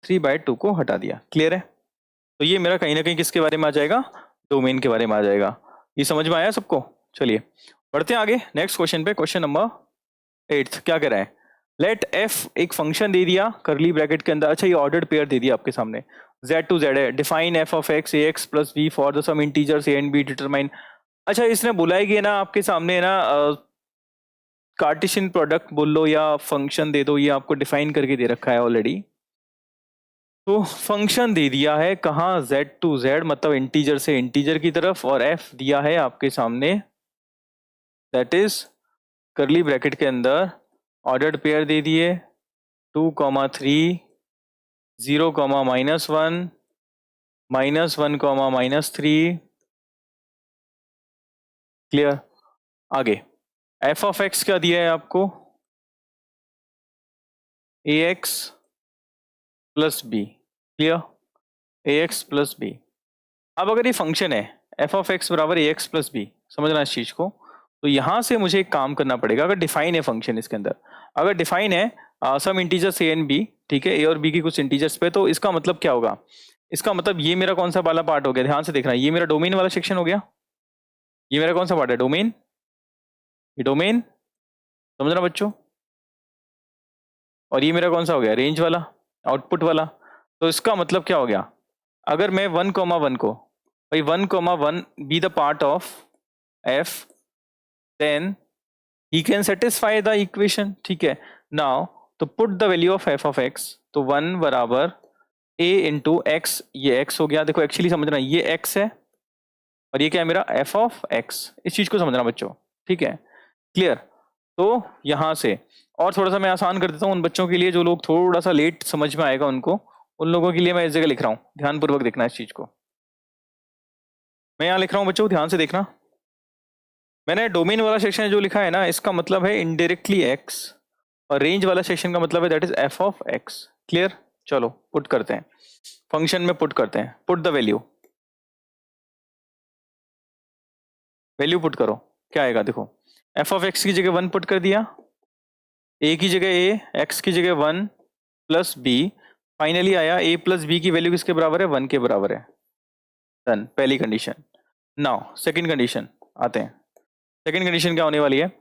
3 by 2 को हटा दिया। क्लियर है, तो ये मेरा कहीं ना कहीं किसके बारे में आ जाएगा, डोमेन के बारे में आ जाएगा। ये समझ में आया सबको। चलिए बढ़ते हैं आगे नेक्स्ट क्वेश्चन पे। क्वेश्चन नंबर 8 क्या कह रहा है, लेट f एक फंक्शन दे दिया करली ब्रैकेट के अंदर। अच्छा, ये ऑर्डर्ड पेयर दे दिया आपके सामने। z टू z है, define f of x ax plus b for the some integers a and b determine. अच्छा इसने बोला है कि ना आपके सामने है ना कार्टेशियन प्रोडक्ट बोल लो या फंक्शन दे दो, ये आपको डिफाइन करके दे रखा है ऑलरेडी। तो फंक्शन दे दिया है कहाँ, z टू z मतलब इंटीजर से इंटीजर की तरफ, और f दिया है आपके सामने, दैट इज करली ब्रैकेट के अंदर ऑर्डर्ड पेयर दे दिए 2,3 0, -1 -1, -3। क्लियर। आगे f ऑफ x क्या दिया है आपको, ax plus b. Clear, ax plus b. अब अगर ये फंक्शन है f ऑफ x बराबर ax प्लस बी, समझना इस चीज को, तो यहां से मुझे एक काम करना पड़ेगा। अगर डिफाइन है फंक्शन इसके अंदर, अगर डिफाइन है some integers a and b, ठीक है, a और b की कुछ इंटीजर्स पे, तो इसका मतलब क्या होगा, इसका मतलब ये मेरा कौन सा वाला पार्ट हो गया, ध्यान से देखना, ये मेरा डोमेन वाला सेक्शन हो गया। ये मेरा कौन सा पार्ट है, डोमेन, ये डोमेन, समझना बच्चों, और ये मेरा कौन सा हो गया, रेंज वाला, आउटपुट वाला। तो इसका मतलब क्या हो गया, अगर मैं 1,1 को, भाई 1,1 be the part of f, then he can satisfy the equation. ठीक है, नाउ तो put the value of f of x, तो 1 बराबर a इंटू एक्स, ये x हो गया। देखो एक्चुअली समझना, ये x है और ये क्या है मेरा f ऑफ x, इस चीज को समझना बच्चों। ठीक है, क्लियर। तो यहां से और थोड़ा सा मैं आसान कर देता हूँ उन बच्चों के लिए जो लोग थोड़ा सा लेट समझ में आएगा उनको, उन लोगों के लिए मैं इस जगह लिख रहा हूँ, ध्यानपूर्वक देखना इस चीज को। मैं यहाँ लिख रहा हूँ बच्चों, ध्यान से देखना, मैंने डोमेन वाला सेक्शन जो लिखा है ना, इसका मतलब है इनडायरेक्टली x, और रेंज वाला सेक्शन का मतलब है that is f of x। Clear, चलो पुट करते हैं, फंक्शन में पुट करते हैं, put the value, value put करो, क्या आएगा देखो, f ऑफ x की जगह 1 पुट कर दिया, a की जगह a, x की जगह 1 प्लस b, फाइनली आया a प्लस b की वैल्यू किसके बराबर है, 1 के बराबर है। डन, पहली कंडीशन। नाउ सेकंड कंडीशन आते हैं, सेकंड कंडीशन क्या होने वाली है,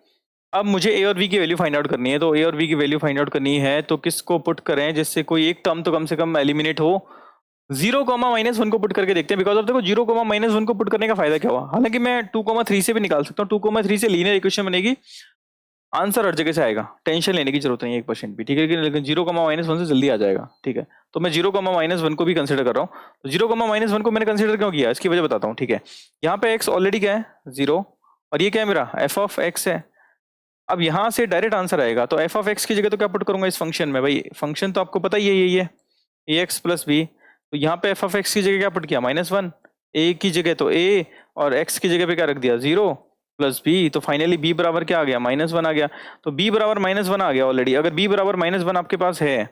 अब मुझे a और b की वैल्यू फाइंड आउट करनी है। तो a और b की वैल्यू फाइंड आउट करनी है तो किसको पुट करें, जिससे कोई एक टर्म तो कम से कम एलिमिनेट हो। 0, -1 को पुट करके देखते हैं, बिकॉज ऑफ देखो 0, -1 को पुट करने का फायदा क्या हुआ, हालांकि मैं 2,3 से भी निकाल सकता हूँ, 2,3 से लीनियर इक्वेशन बनेगी, आंसर हर जगह से आएगा, टेंशन लेने की जरूरत नहीं है 1% भी। ठीक है, लेकिन 0, -1 से जल्दी आ जाएगा। ठीक है, तो मैं 0, -1 को भी कंसिडर कर रहा हूँ। तो 0, -1 को मैंने कंसिडर क्यों किया, इसकी वजह बताता हूँ। ठीक है, यहाँ पे x ऑलरेडी क्या है 0, और ये क्या है मेरा f ऑफ x है। अब यहाँ से डायरेक्ट आंसर आएगा, तो f ऑफ x की जगह तो क्या पुट करूंगा इस फंक्शन में, भाई फंक्शन तो आपको पता ही है यही है, ax प्लस b। तो यहाँ पे f ऑफ x की जगह क्या पुट किया, -1, a की जगह तो a, और x की जगह पे क्या रख दिया 0 प्लस b। तो फाइनली b बराबर क्या आ गया, -1 आ गया। तो b बराबर -1 आ गया ऑलरेडी। अगर b बराबर -1 आपके पास है,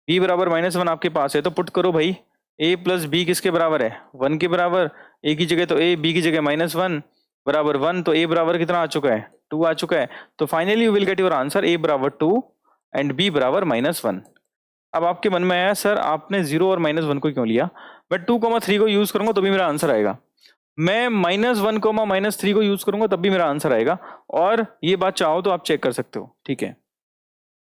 b बराबर -1 आपके पास है, तो पुट करो भाई, a प्लस b किसके बराबर है, 1 के बराबर। a की जगह तो a, b की जगह -1 बराबर 1, तो a बराबर कितना आ चुका है, 2 आ चुका है। तो finally you will get your answer a बराबर 2 एंड b बराबर -1। अब आपके मन में आया सर आपने 0 और -1 को क्यों लिया, मैं 2,3 को यूज करूंगा तो भी मेरा आंसर आएगा, मैं -1, -3 को यूज करूंगा तब भी मेरा आंसर आएगा, और ये बात चाहो तो आप चेक कर सकते हो। ठीक है,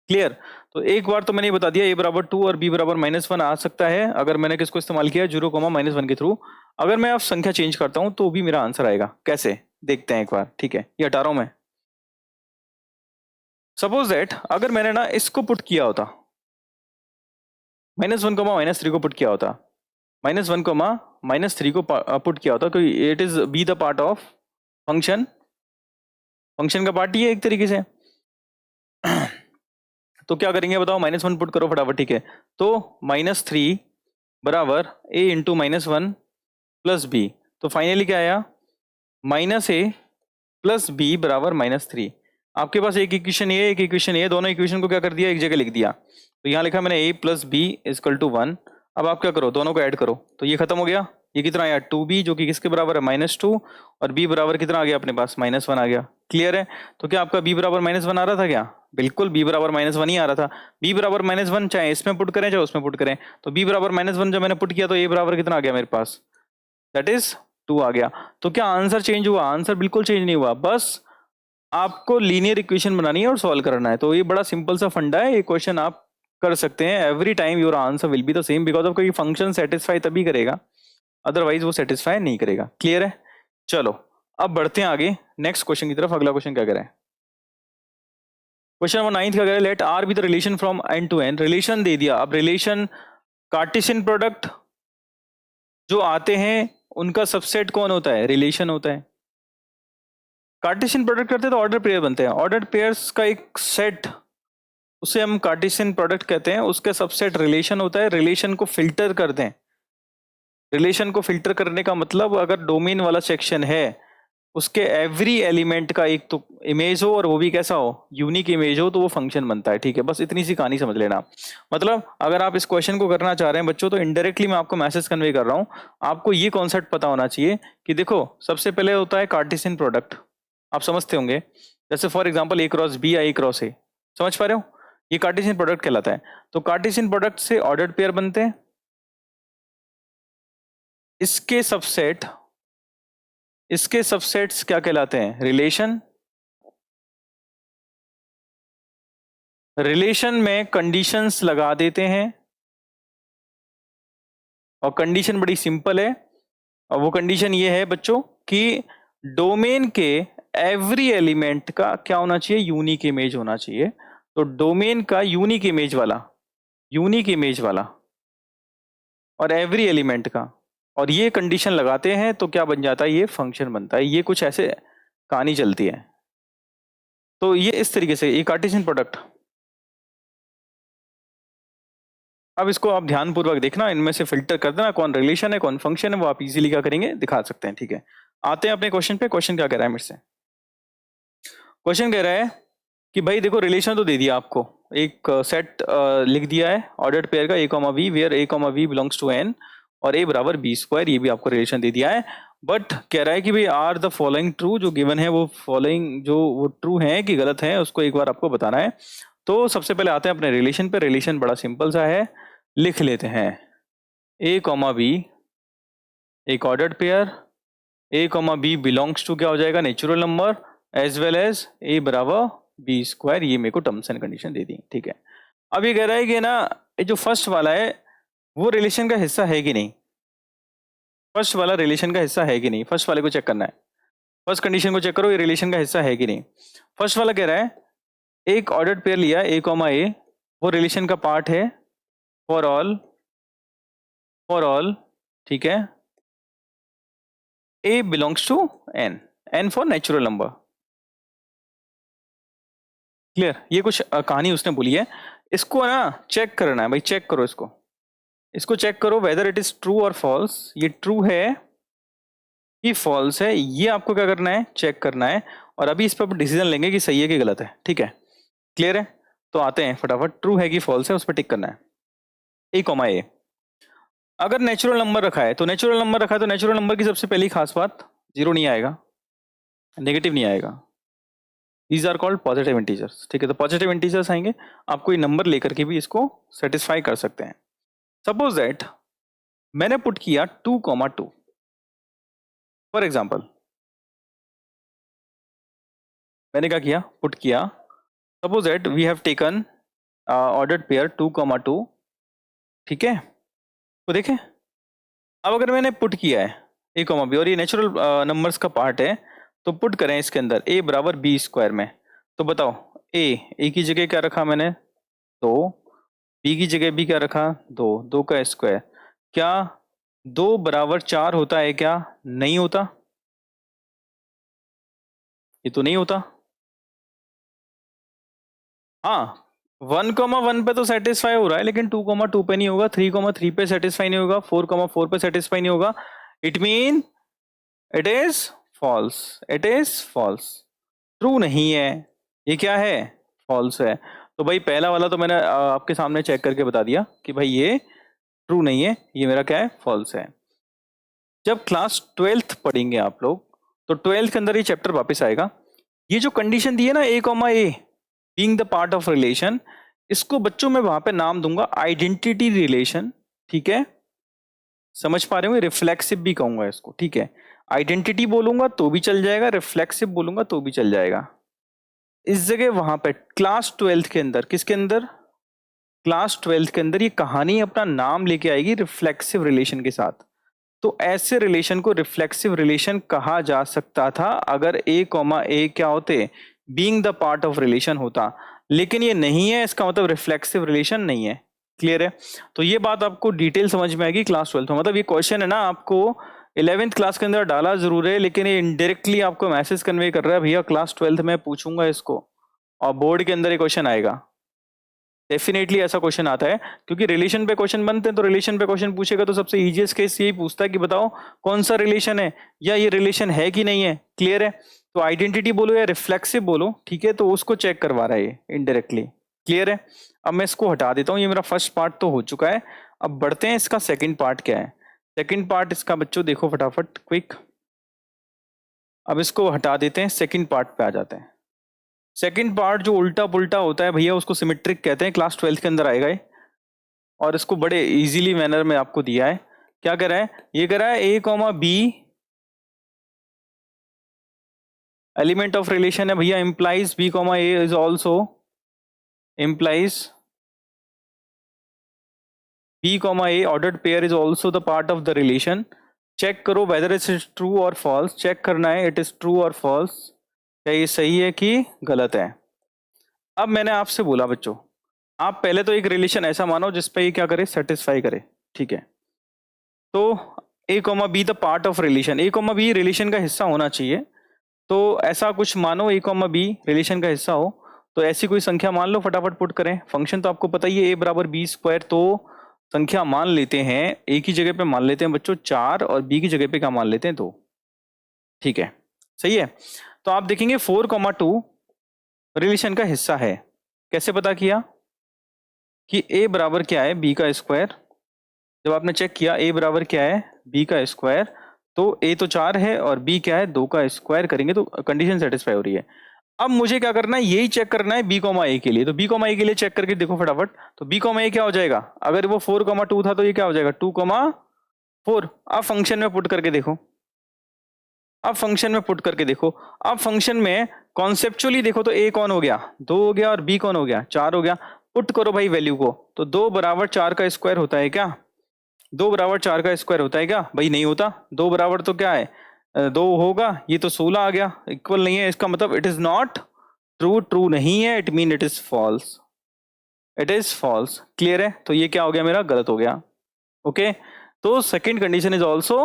क्लियर। तो एक बार तो मैंने ये बता दिया a बराबर 2 और b बराबर -1 आ सकता है अगर मैंने किसको इस्तेमाल किया, 0, -1 के थ्रू। अगर मैं अब संख्या चेंज करता हूं तो भी मेरा आंसर आएगा, कैसे देखते हैं एक बार। ठीक है, ये हटा रहा हूं मैं। सपोज दैट अगर मैंने ना इसको पुट किया होता, -1, -3 को पुट किया होता, -1, -3 को पुट किया होता, तो it is B the part of function, function का पार्ट ही है एक तरीके से। तो क्या करेंगे बताओ, -1 पुट करो फटाफट। ठीक है, तो -3 बराबर a इंटू -1 प्लस b, तो फाइनली क्या आया, -a प्लस b बराबर -3। आपके पास एक इक्वेशन ये, एक इक्वेशन ये, दोनों इक्वेशन को क्या कर दिया, एक जगह लिख दिया। तो यहाँ लिखा मैंने a plus b is equal to 1। अब आप क्या करो, दोनों को ऐड करो, तो ये खत्म हो गया। ये कितना आया 2b, जो कि किसके बराबर है -2, और b बराबर कितना आ गया अपने पास, -1 आ गया। क्लियर है। तो क्या आपका b बराबर -1 आ रहा था क्या, बिल्कुल b बराबर -1 ही आ रहा था। b बराबर -1 चाहे इसमें पुट करें चाहे उसमें पुट करें, तो b बराबर -1 जब मैंने पुट किया तो a बराबर कितना आ गया मेरे पास, दैट इज 2 आ गया। तो क्या आंसर चेंज हुआ, आंसर बिल्कुल चेंज नहीं हुआ, बस आपको लीनियर इक्वेशन बनानी है और सॉल्व करना है। तो ये बड़ा सिंपल सा फंडा है, ये क्वेश्चन आप कर सकते हैं, every time your answer will be the same because of कोई फंक्शन सेटिस्फाई तभी करेगा, अदरवाइज वो सेटिस्फाई नहीं करेगा। क्लियर है? चलो अब बढ़ते हैं आगे नेक्स्ट क्वेश्चन की तरफ। अगला क्वेश्चन क्या कह रहा है? क्वेश्चन नंबर 9 क्या कह रहा है? Let R be the relation from N to N. Relation दे दिया। अब रिलेशन कार्टेशियन प्रोडक्ट जो आते हैं उनका सबसेट कौन होता है? रिलेशन होता है। कार्टेशियन प्रोडक्ट करते हैं तो ऑर्डर पेयर बनते हैं। ऑर्डर पेयर्स का एक सेट, उसे हम कार्टेशियन प्रोडक्ट कहते हैं, उसका सबसेट रिलेशन होता है। रिलेशन को फिल्टर करते हैं। रिलेशन को फिल्टर करने का मतलब अगर डोमेन वाला सेक्शन है उसके एवरी एलिमेंट का एक तो इमेज हो और वो भी कैसा हो? यूनिक इमेज हो, तो वो फंक्शन बनता है। ठीक है, बस इतनी सी कहानी समझ लेना। मतलब अगर आप इस क्वेश्चन को करना चाह रहे हैं बच्चों, तो इनडायरेक्टली मैं आपको मैसेज कन्वे कर रहा हूं। आपको ये कॉन्सेप्ट पता होना चाहिए कि देखो सबसे पहले होता है कार्टेशियन प्रोडक्ट, आप समझते होंगे। जैसे for example a cross b या ए क्रॉस ए, समझ पा रहे हो? ये कार्टेशियन प्रोडक्ट कहलाता है। तो कार्टेशियन प्रोडक्ट से ऑर्डर्ड पेयर बनते हैं। इसके सबसेट, इसके सबसेट्स क्या कहलाते हैं? रिलेशन। रिलेशन में कंडीशंस लगा देते हैं और कंडीशन बड़ी सिंपल है। और वो कंडीशन ये है बच्चों कि डोमेन के एवरी एलिमेंट का क्या होना चाहिए? यूनिक इमेज होना चाहिए। तो डोमेन का यूनिक इमेज वाला, यूनिक इमेज वाला और एवरी एलिमेंट का, और ये कंडीशन लगाते हैं तो क्या बन जाता है? ये फंक्शन बनता है। ये कुछ ऐसे कहानी चलती है। तो ये इस तरीके से ये कार्टेशियन प्रोडक्ट। अब इसको आप ध्यानपूर्वक देखना, इनमें से फिल्टर कर देना कौन रिलेशन है कौन फंक्शन है, वो आप इजीली क्या करेंगे? दिखा सकते हैं। ठीक है, आते हैं अपने क्वेश्चन पे। क्वेश्चन क्या कह रहा है मेरे से? क्वेश्चन कह रहा है कि भाई देखो रिलेशन तो दे दिया आपको, एक सेट लिख दिया है ऑर्डर्ड पेयर का A comma V, where A comma V belongs to N और ए बराबर बी स्क्वायर, ये भी आपको रिलेशन दे दिया है। बट कह रहा है कि भाई आर द फॉलोइंग ट्रू, जो गिवन है वो फॉलोइंग जो वो ट्रू है कि गलत है, उसको एक बार आपको बताना है। तो सबसे पहले आते हैं अपने रिलेशन पे। रिलेशन बड़ा सिंपल सा है, लिख लेते हैं ए कॉमा बी एक ordered pair, a comma B belongs to क्या हो जाएगा? Natural number, as well as a बराबर बी स्क्वायर। ये मेरे को टर्म्स एंड कंडीशन दे दी। ठीक है, अब ये कह रहा है कि ना ये जो फर्स्ट वाला है वो रिलेशन का हिस्सा है कि नहीं? फर्स्ट वाला रिलेशन का हिस्सा है कि नहीं, फर्स्ट वाले को चेक करना है। फर्स्ट कंडीशन को चेक करो, ये रिलेशन का हिस्सा है कि नहीं। फर्स्ट वाला कह रहा है एक ऑर्डर्ड पेयर लिया ए कॉमा ए, वो रिलेशन का पार्ट है फॉर ऑल, फॉर ऑल, ठीक है, A belongs to N, N for natural number. Clear? ये कुछ कहानी उसने बोली है। इसको ना चेक करना है भाई, चेक करो इसको, इसको चेक करो वेदर इट इज ट्रू और फॉल्स। ये ट्रू है कि फॉल्स है, ये आपको क्या करना है? चेक करना है। और अभी इस पर डिसीजन लेंगे कि सही है कि गलत है। ठीक है, क्लियर है? तो आते हैं फटाफट, ट्रू है कि फॉल्स है उस पर टिक करना है। ए कॉमा ए, अगर नेचुरल नंबर रखा है तो नेचुरल नंबर रखा है तो नेचुरल नंबर की सबसे पहली खास बात जीरो नहीं आएगा, नेगेटिव नहीं आएगा। These are called positive integers. ठीक है, तो पॉजिटिव इंटीजर्स आएंगे, आप कोई नंबर लेकर के भी इसको सेटिस्फाई कर सकते हैं। सपोज दैट मैंने पुट किया 2,2 फॉर एग्जाम्पल, मैंने क्या किया? पुट किया, suppose that we have taken ordered pair 2,2। ठीक है, तो देखें अब अगर मैंने पुट किया है ए कॉमा बी और ये नेचुरल नंबर्स का पार्ट है, तो पुट करें इसके अंदर ए बराबर बी स्क्वायर में। तो बताओ ए की जगह क्या रखा मैंने? 2, बी की जगह भी क्या रखा? 2, 2 का स्क्वायर। क्या 2 बराबर 4 होता है क्या? नहीं होता, ये तो नहीं होता। हाँ, 1,1 पे तो सेटिस्फाई हो रहा है लेकिन 2,2 पे नहीं होगा, 3,3 पे सेटिस्फाई नहीं होगा, 4,4 पे सेटिस्फाई नहीं होगा। It mean it is false, it is false, true नहीं है। ये क्या है? फॉल्स है। तो भाई पहला वाला तो मैंने आपके सामने चेक करके बता दिया कि भाई ये ट्रू नहीं है, ये मेरा क्या है? फॉल्स है। जब क्लास 12th पढ़ेंगे आप लोग तो 12th के अंदर ये चैप्टर वापस आएगा। ये जो कंडीशन दी है ना A comma A being the part of relation, इसको बच्चों में वहां पे नाम दूंगा आइडेंटिटी रिलेशन। ठीक है, समझ पा रहे हो? रिफ्लेक्सिव भी कहूंगा इसको। ठीक है, आइडेंटिटी बोलूंगा तो भी चल जाएगा, रिफ्लेक्सिव बोलूंगा तो भी चल जाएगा। इस जगह वहां पे क्लास 12th के अंदर, किसके अंदर? क्लास 12th के अंदर ये कहानी अपना नाम लेके आएगी रिफ्लेक्सिव रिलेशन के साथ। तो ऐसे रिलेशन को रिफ्लेक्सिव रिलेशन कहा जा सकता था अगर ए कॉमा ए क्या होते, being the part of relation होता, लेकिन ये नहीं है, इसका मतलब रिफ्लेक्सिव रिलेशन नहीं है। क्लियर है? तो ये बात आपको डिटेल समझ में आएगी क्लास 12th में। मतलब ये क्वेश्चन है ना, आपको 11th क्लास के अंदर डाला जरूर है, लेकिन ये इनडायरेक्टली आपको मैसेज कन्वे कर रहा है, भैया क्लास 12th में पूछूंगा इसको, और बोर्ड के अंदर ये क्वेश्चन आएगा। डेफिनेटली ऐसा क्वेश्चन आता है, क्योंकि रिलेशन पे क्वेश्चन बनते हैं, तो रिलेशन पे क्वेश्चन पूछेगा तो सबसे इजीएस्ट केस यही पूछता है कि बताओ कौन सा रिलेशन है, या ये रिलेशन है कि नहीं है। क्लियर है? तो आइडेंटिटी बोलो या रिफ्लेक्सिव बोलो, ठीक है, तो उसको चेक करवा रहा है ये इनडायरेक्टली। क्लियर है? अब मैं इसको हटा देता हूँ, ये मेरा फर्स्ट पार्ट तो हो चुका है। अब बढ़ते हैं, इसका सेकेंड पार्ट क्या है। सेकेंड पार्ट इसका बच्चों देखो फटाफट क्विक। अब इसको हटा देते हैं, सेकेंड पार्ट पे आ जाते हैं। सेकंड पार्ट जो उल्टा पुल्टा होता है भैया, उसको सिमेट्रिक कहते हैं, क्लास 12th के अंदर आएगा ये, और इसको बड़े इजीली मैनर में आपको दिया है। क्या कर रहा है? ये कर रहा है A comma B element of relation है भैया, implies B comma A is also implies b comma a ordered pair is also the part of the relation। Check करो whether it is true or false, check करना है it is true or false, क्या ये सही है कि गलत है। अब मैंने आपसे बोला बच्चों, आप पहले तो एक रिलेशन ऐसा मानो जिस पे ये क्या करे, सेटिस्फाई करे। ठीक है, तो A comma B the part of relation, A comma B relation का हिस्सा होना चाहिए। तो ऐसा कुछ मानो ए कॉमा बी रिलेशन का हिस्सा हो, तो ऐसी कोई संख्या मान लो, फटाफट पुट करें। फंक्शन तो आपको पता ही है, ए बराबर बी स्क्वायर, तो संख्या मान लेते हैं, ए की जगह पे मान लेते हैं बच्चों 4, और बी की जगह पे क्या मान लेते हैं 2। ठीक है, सही है। तो आप देखेंगे 4,2 रिलेशन का हिस्सा है। कैसे पता किया कि ए बराबर क्या है, बी का स्क्वायर। जब आपने चेक किया ए बराबर क्या है, बी का स्क्वायर, तो ए तो 4 है और बी क्या है, 2 का स्क्वायर करेंगे तो कंडीशन सेटिस्फाई हो रही है। अब मुझे क्या करना है, यही चेक करना है बी कॉमा ए के लिए। तो बी कॉमा ए के लिए चेक करके देखो फटाफट, तो बी कॉमा ए क्या हो जाएगा, अगर वो 4,2 था तो ये क्या हो जाएगा 2,4। अब फंक्शन में पुट करके देखो, अब फंक्शन में पुट करके देखो, अब फंक्शन में कॉन्सेप्चुअली देखो, तो ए कौन हो गया, 2 हो गया, और बी कौन हो गया, 4 हो गया। पुट करो भाई वैल्यू को, तो 2 बराबर 4 का स्क्वायर होता है क्या, 2 बराबर 4 का स्क्वायर होता है क्या भाई, नहीं होता। 2 बराबर तो क्या है, 2 होगा, ये तो 16 आ गया, इक्वल नहीं है, इसका मतलब it is not true, true नहीं है, it mean it is false, it is false. Clear है? तो ये क्या हो गया, मेरा गलत हो गया। ओके, तो second condition is also,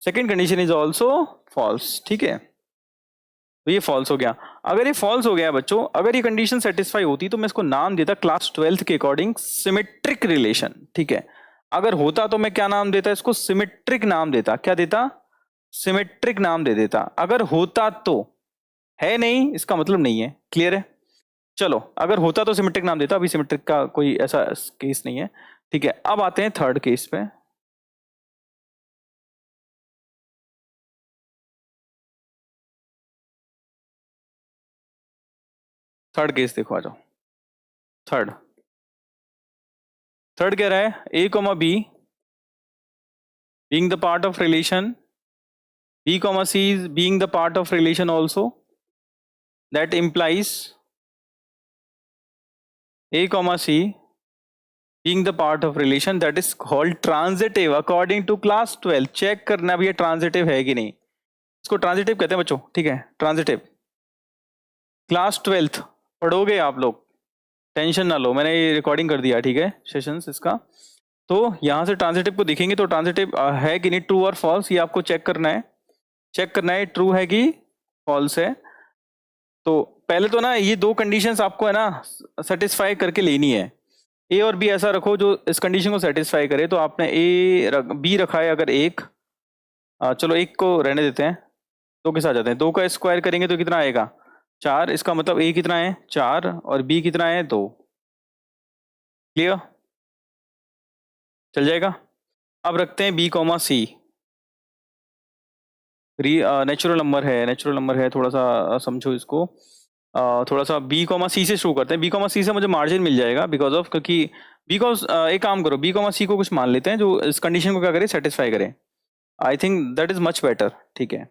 second condition is also false. ठीक है, तो ये फॉल्स हो गया। अगर ये फॉल्स हो गया बच्चों, अगर ये कंडीशन सेटिस्फाई होती तो मैं इसको नाम देता क्लास 12th के अकॉर्डिंग सिमेट्रिक रिलेशन। ठीक है, अगर होता तो मैं क्या नाम देता, इसको सिमेट्रिक नाम देता। क्या देता? सिमेट्रिक नाम दे देता। अगर होता तो, है नहीं इसका मतलब नहीं है। क्लियर है? चलो, अगर होता तो सिमेट्रिक नाम देता, अभी सिमेट्रिक का कोई ऐसा केस नहीं है। ठीक है, अब आते हैं थर्ड केस पे। थर्ड केस देखो, आ जाओ। थर्ड, थर्ड कह रहा है A comma B being the part of relation, b comma c is being the part of relation also, that implies a comma c being the part of relation that is called transitive according to class 12। Check करना भी ये ट्रांजिटिव है कि नहीं, इसको ट्रांजिटिव कहते हैं बच्चों। ठीक है, ट्रांजिटिव क्लास 12th पढ़ोगे आप लोग, टेंशन ना लो, मैंने ये रिकॉर्डिंग कर दिया। ठीक है, सेशंस इसका। तो यहां से ट्रांजिटिव को देखेंगे, तो ट्रांजिटिव है कि नहीं, ट्रू और फॉल्स, ये आपको चेक करना है। चेक करना है ट्रू है कि फॉल्स है। तो पहले तो ना ये दो कंडीशंस आपको है ना सेटिस्फाई करके लेनी है। ए और बी ऐसा रखो जो इस कंडीशन को सेटिस्फाई करे। तो आपने बी रखा है अगर एक, चलो एक को रहने देते हैं, दो के साथ जाते हैं, 2 का स्क्वायर करेंगे तो कितना आएगा 4। इसका मतलब ए कितना है 4 और बी कितना है 2। क्लियर? चल जाएगा। अब रखते हैं बी कॉमा सी, नेचुरल नंबर है, नेचुरल नंबर है, थोड़ा सा समझो इसको। थोड़ा सा बी कॉमा सी से शुरू करते हैं। बी कॉमा सी से मुझे मार्जिन मिल जाएगा बिकॉज ऑफ, क्योंकि बिकॉज एक काम करो, बी कॉमा सी को कुछ मान लेते हैं जो इस कंडीशन को क्या करे, सेटिस्फाई करे। I think that is much better. ठीक है,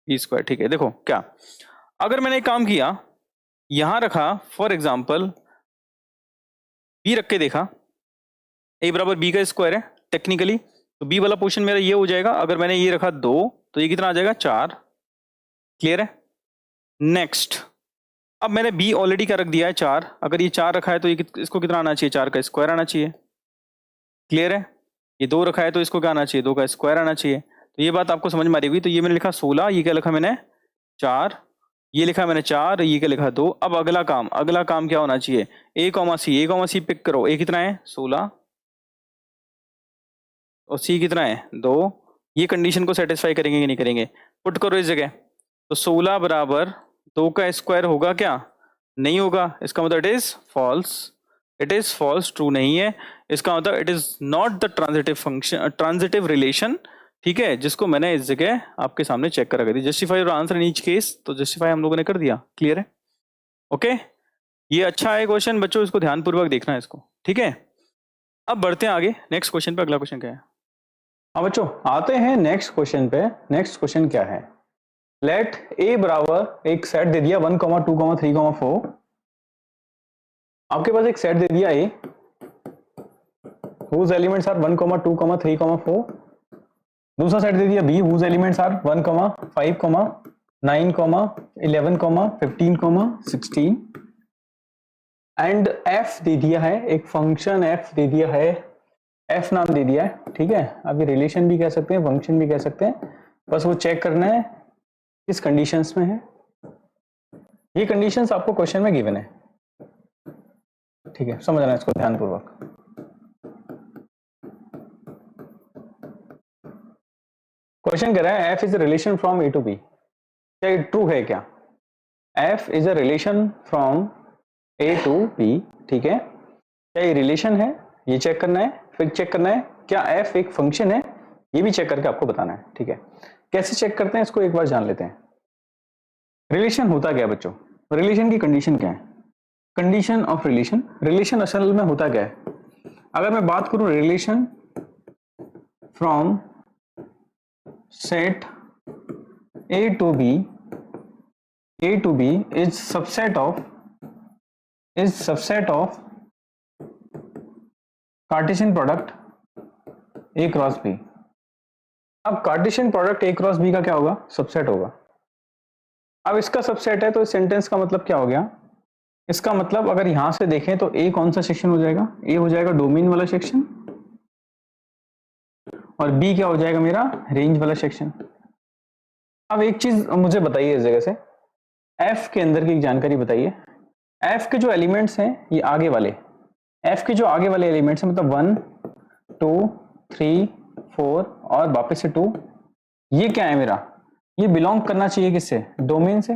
बी स्क्वायर। ठीक है, देखो क्या, अगर मैंने एक काम किया, यहां रखा फॉर एग्जाम्पल बी रख के देखा, ए बराबर बी का स्क्वायर है टेक्निकली, तो बी वाला पोर्शन मेरा ये हो जाएगा। अगर मैंने ये रखा 2 तो ये कितना आ जाएगा 4। क्लियर है? नेक्स्ट, अब मैंने बी ऑलरेडी क्या रख दिया है 4। अगर ये 4 रखा है तो ये इसको कितना आना चाहिए, 4 का स्क्वायर आना चाहिए। क्लियर है? ये 2 रखा है तो इसको क्या आना चाहिए, 2 का स्क्वायर आना चाहिए। तो ये बात आपको समझ में आ रही होगी। तो ये मैंने लिखा 16, ये क्या लिखा मैंने 4, ये लिखा मैंने 4, ये क्या लिखा 2। अब अगला काम क्या होना चाहिए, ए कॉमा सी पिक करो। ए कितना है 16 और सी कितना है 2। ये कंडीशन को सेटिस्फाई करेंगे कि नहीं करेंगे, पुट करो इस जगह। तो 16 बराबर 2 का स्क्वायर होगा क्या, नहीं होगा। इसका मतलब इट इज फॉल्स, ट्रू नहीं है। इसका मतलब it is not the transitive function, transitive relation. ठीक है, जिसको मैंने इस जगह आपके सामने चेक करा दी। Justify your answer in each case, तो जस्टिफाई हम लोगों ने कर दिया। क्लियर है? ओके, ये अच्छा है क्वेश्चन बच्चों, इसको ध्यानपूर्वक देखना है इसको। ठीक है, अब बढ़ते हैं आगे नेक्स्ट क्वेश्चन पे। अगला क्वेश्चन क्या है? हाँ बच्चों, आते हैं नेक्स्ट क्वेश्चन पे। नेक्स्ट क्वेश्चन क्या है, लेट ए बराबर एक सेट दे दिया 1, 2, 3, 4। आपके पास एक सेट दे दिया ए whose elements are 1, 2, 3, 4। दूसरा सेट दे दिया B whose elements are 1, 5, 9, 11, 15, 16। And F दे दिया है, एक फंक्शन एफ दे दिया है, एफ नाम दे दिया है। ठीक है, अभी रिलेशन भी कह सकते हैं, फंक्शन भी कह सकते हैं, बस वो चेक करना है किस कंडीशंस में है। ये कंडीशंस आपको क्वेश्चन में गिवन है। ठीक है, समझना है इसको ध्यानपूर्वक। क्वेश्चन कह रहा है f is a relation from a to b. क्या ये ट्रू है क्या? F is a relation from a to b. ठीक है, क्या ये रिलेशन है, ये चेक करना है। फिर चेक करना है क्या एफ एक फंक्शन है, ये भी चेक करके आपको बताना है। ठीक है, कैसे चेक करते हैं इसको एक बार जान लेते हैं। रिलेशन होता क्या है बच्चों, रिलेशन की कंडीशन क्या है? कंडीशन ऑफ रिलेशन, रिलेशन असल में होता क्या है? अगर मैं बात करूं relation from set A to B is subset of Cartesian product A cross B. अब Cartesian product A cross B का क्या होगा, सबसेट होगा। अब इसका सबसेट है तो इस सेंटेंस का मतलब क्या हो गया, इसका मतलब अगर यहां से देखें तो ए कौन सा सेक्शन हो जाएगा, ए हो जाएगा डोमेन वाला सेक्शन, और बी क्या हो जाएगा मेरा रेंज वाला सेक्शन। अब एक चीज मुझे बताइए इस जगह से, एफ के अंदर की एक जानकारी बताइए। एफ के जो एलिमेंट्स हैं ये आगे वाले, एफ के जो आगे वाले एलिमेंट्स हैं मतलब 1, 2, 3, 4 और वापस से 2, ये क्या है मेरा, ये बिलोंग करना चाहिए किससे, डोमेन से।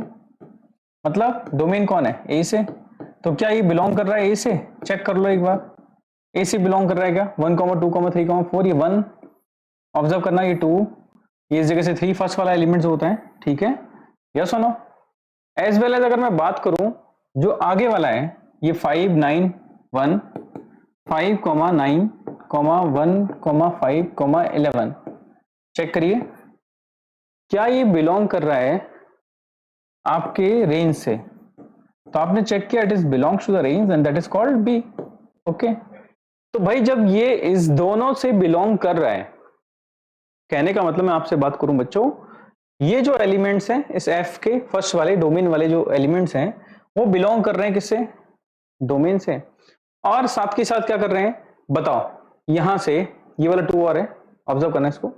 मतलब डोमेन कौन है, ए से। तो क्या ये बिलोंग कर रहा है ए से, चेक कर लो एक बार, ए से बिलोंग कर रहा है क्या। 1, 2, 3, 4, ये 1 ऑब्जर्व करना, ये 2, ये इस जगह से 3 फर्स्ट वाला एलिमेंट होता है। ठीक है, यस और नो। एज वेल एज अगर मैं बात करूं जो आगे वाला है ये 5, 9, 1, 5, 9, 1, 5, 11, चेक करिए क्या ये बिलोंग कर रहा है आपके रेंज से। तो आपने चेक किया it is belongs to the range and that is called b. Okay, तो भाई जब ये इस दोनों से बिलोंग कर रहा है, कहने का मतलब मैं आपसे बात करूं बच्चों, ये जो एलिमेंट्स हैं इस एफ के फर्स्ट वाले डोमेन वाले जो एलिमेंट्स हैं वो बिलोंग कर रहे हैं किससे, डोमेन से। और साथ के साथ क्या कर रहे हैं बताओ, यहां से ये वाला 2 और है, ऑब्जर्व करना इसको,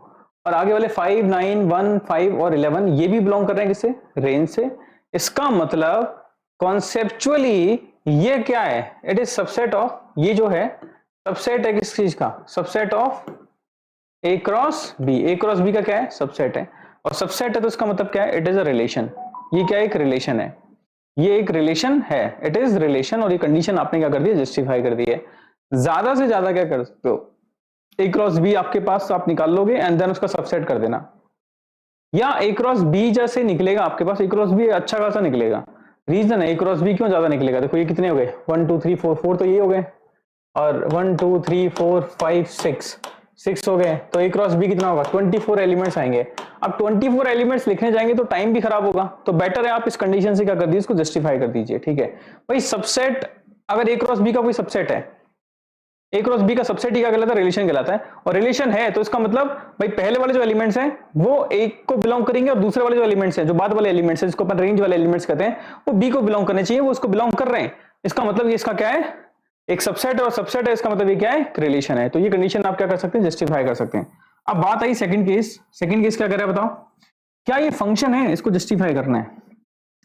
और आगे वाले 5, 9, 1, 5 और 11 ये भी बिलोंग कर रहे हैं किससे, रेंज से। इसका मतलब कॉन्सेप्चुअली ये क्या है, इट इज सबसेट ऑफ, ये जो है सबसेट है किस चीज का, subset of a cross b. A cross B का क्या है, सबसेट है, और सबसेट है तो इसका मतलब क्या है, इट इज अ रिलेशन। ये क्या एक रिलेशन है, ये एक रिलेशन है, इट इज रिलेशन। और ये कंडीशन आपने क्या कर दी, जस्टिफाई कर दी है। ज्यादा से ज्यादा क्या कर सकते हो, ए क्रॉस बी आपके पास आप निकाल लोगे एंड देन उसका सबसेट कर देना, या ए क्रॉस बी जैसे निकलेगा आपके पास, ए क्रॉस बी अच्छा खासा निकलेगा। रीजन है ए क्रॉस बी क्यों ज्यादा निकलेगा, देखो ये कितने हो गए 1, 2, 3, 4, 4 तो ये हो गए, और 1, 2, 3, 4, 5, 6 6 हो गए, तो A क्रॉस B कितना होगा 24 एलिमेंट्स आएंगे। अब 24 एलिमेंट्स लिखने जाएंगे तो टाइम भी खराब होगा, तो बेटर है आप इस कंडीशन से क्या कर दीजिए, इसको जस्टिफाई कर दीजिए। ठीक है भाई, सबसेट अगर A क्रॉस B का कोई सबसेट है, A क्रॉस B का सबसेट ही क्या कहलाता है, रिलेशन कहलाता है। और रिलेशन है तो इसका मतलब भाई पहले वाले जो एलिमेंट्स हैं वो A को बिलोंग करेंगे और दूसरे वाले जो एलिमेंट्स हैं, जो बाद वाले एलिमेंट्स हैं जिसको अपन रेंज वाले एलिमेंट्स कहते हैं, वो B को बिलोंग करने चाहिए, वो उसको बिलोंग कर रहे हैं। इसका मतलब ये इसका क्या है, एक सबसेट है, और सबसेट है इसका मतलब ये क्या है, रिलेशन है। तो ये कंडीशन आप क्या कर सकते हैं, जस्टिफाई कर सकते हैं। अब बात आई सेकंड केस। सेकंड केस क्या कर रहा है बताओ, क्या ये फंक्शन है, इसको जस्टिफाई करना है।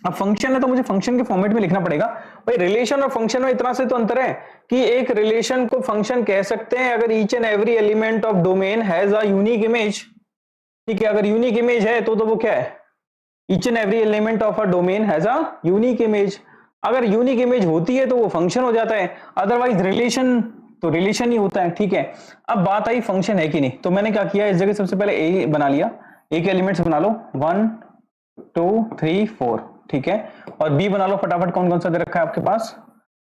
अब फंक्शन है तो मुझे फंक्शन के फॉर्मेट में लिखना पड़ेगा। भाई रिलेशन और फंक्शन में इतना से तो अंतर है कि एक रिलेशन को फंक्शन कह सकते हैं अगर each and every element of domain has a unique image. ठीक है, अगर यूनिक इमेज है तो वो क्या है, each and every element of a domain has a unique image. अगर यूनिक इमेज होती है तो वो फंक्शन हो जाता है, अदरवाइज रिलेशन तो रिलेशन ही होता है। ठीक है, अब बात आई फंक्शन है कि नहीं, तो मैंने क्या किया, इस जगह सबसे पहले ए बना लिया, ए के एलिमेंट्स बना लो 1 2 3 4। ठीक है, और बी बना लो फटाफट, कौन कौन सा दे रखा है आपके पास,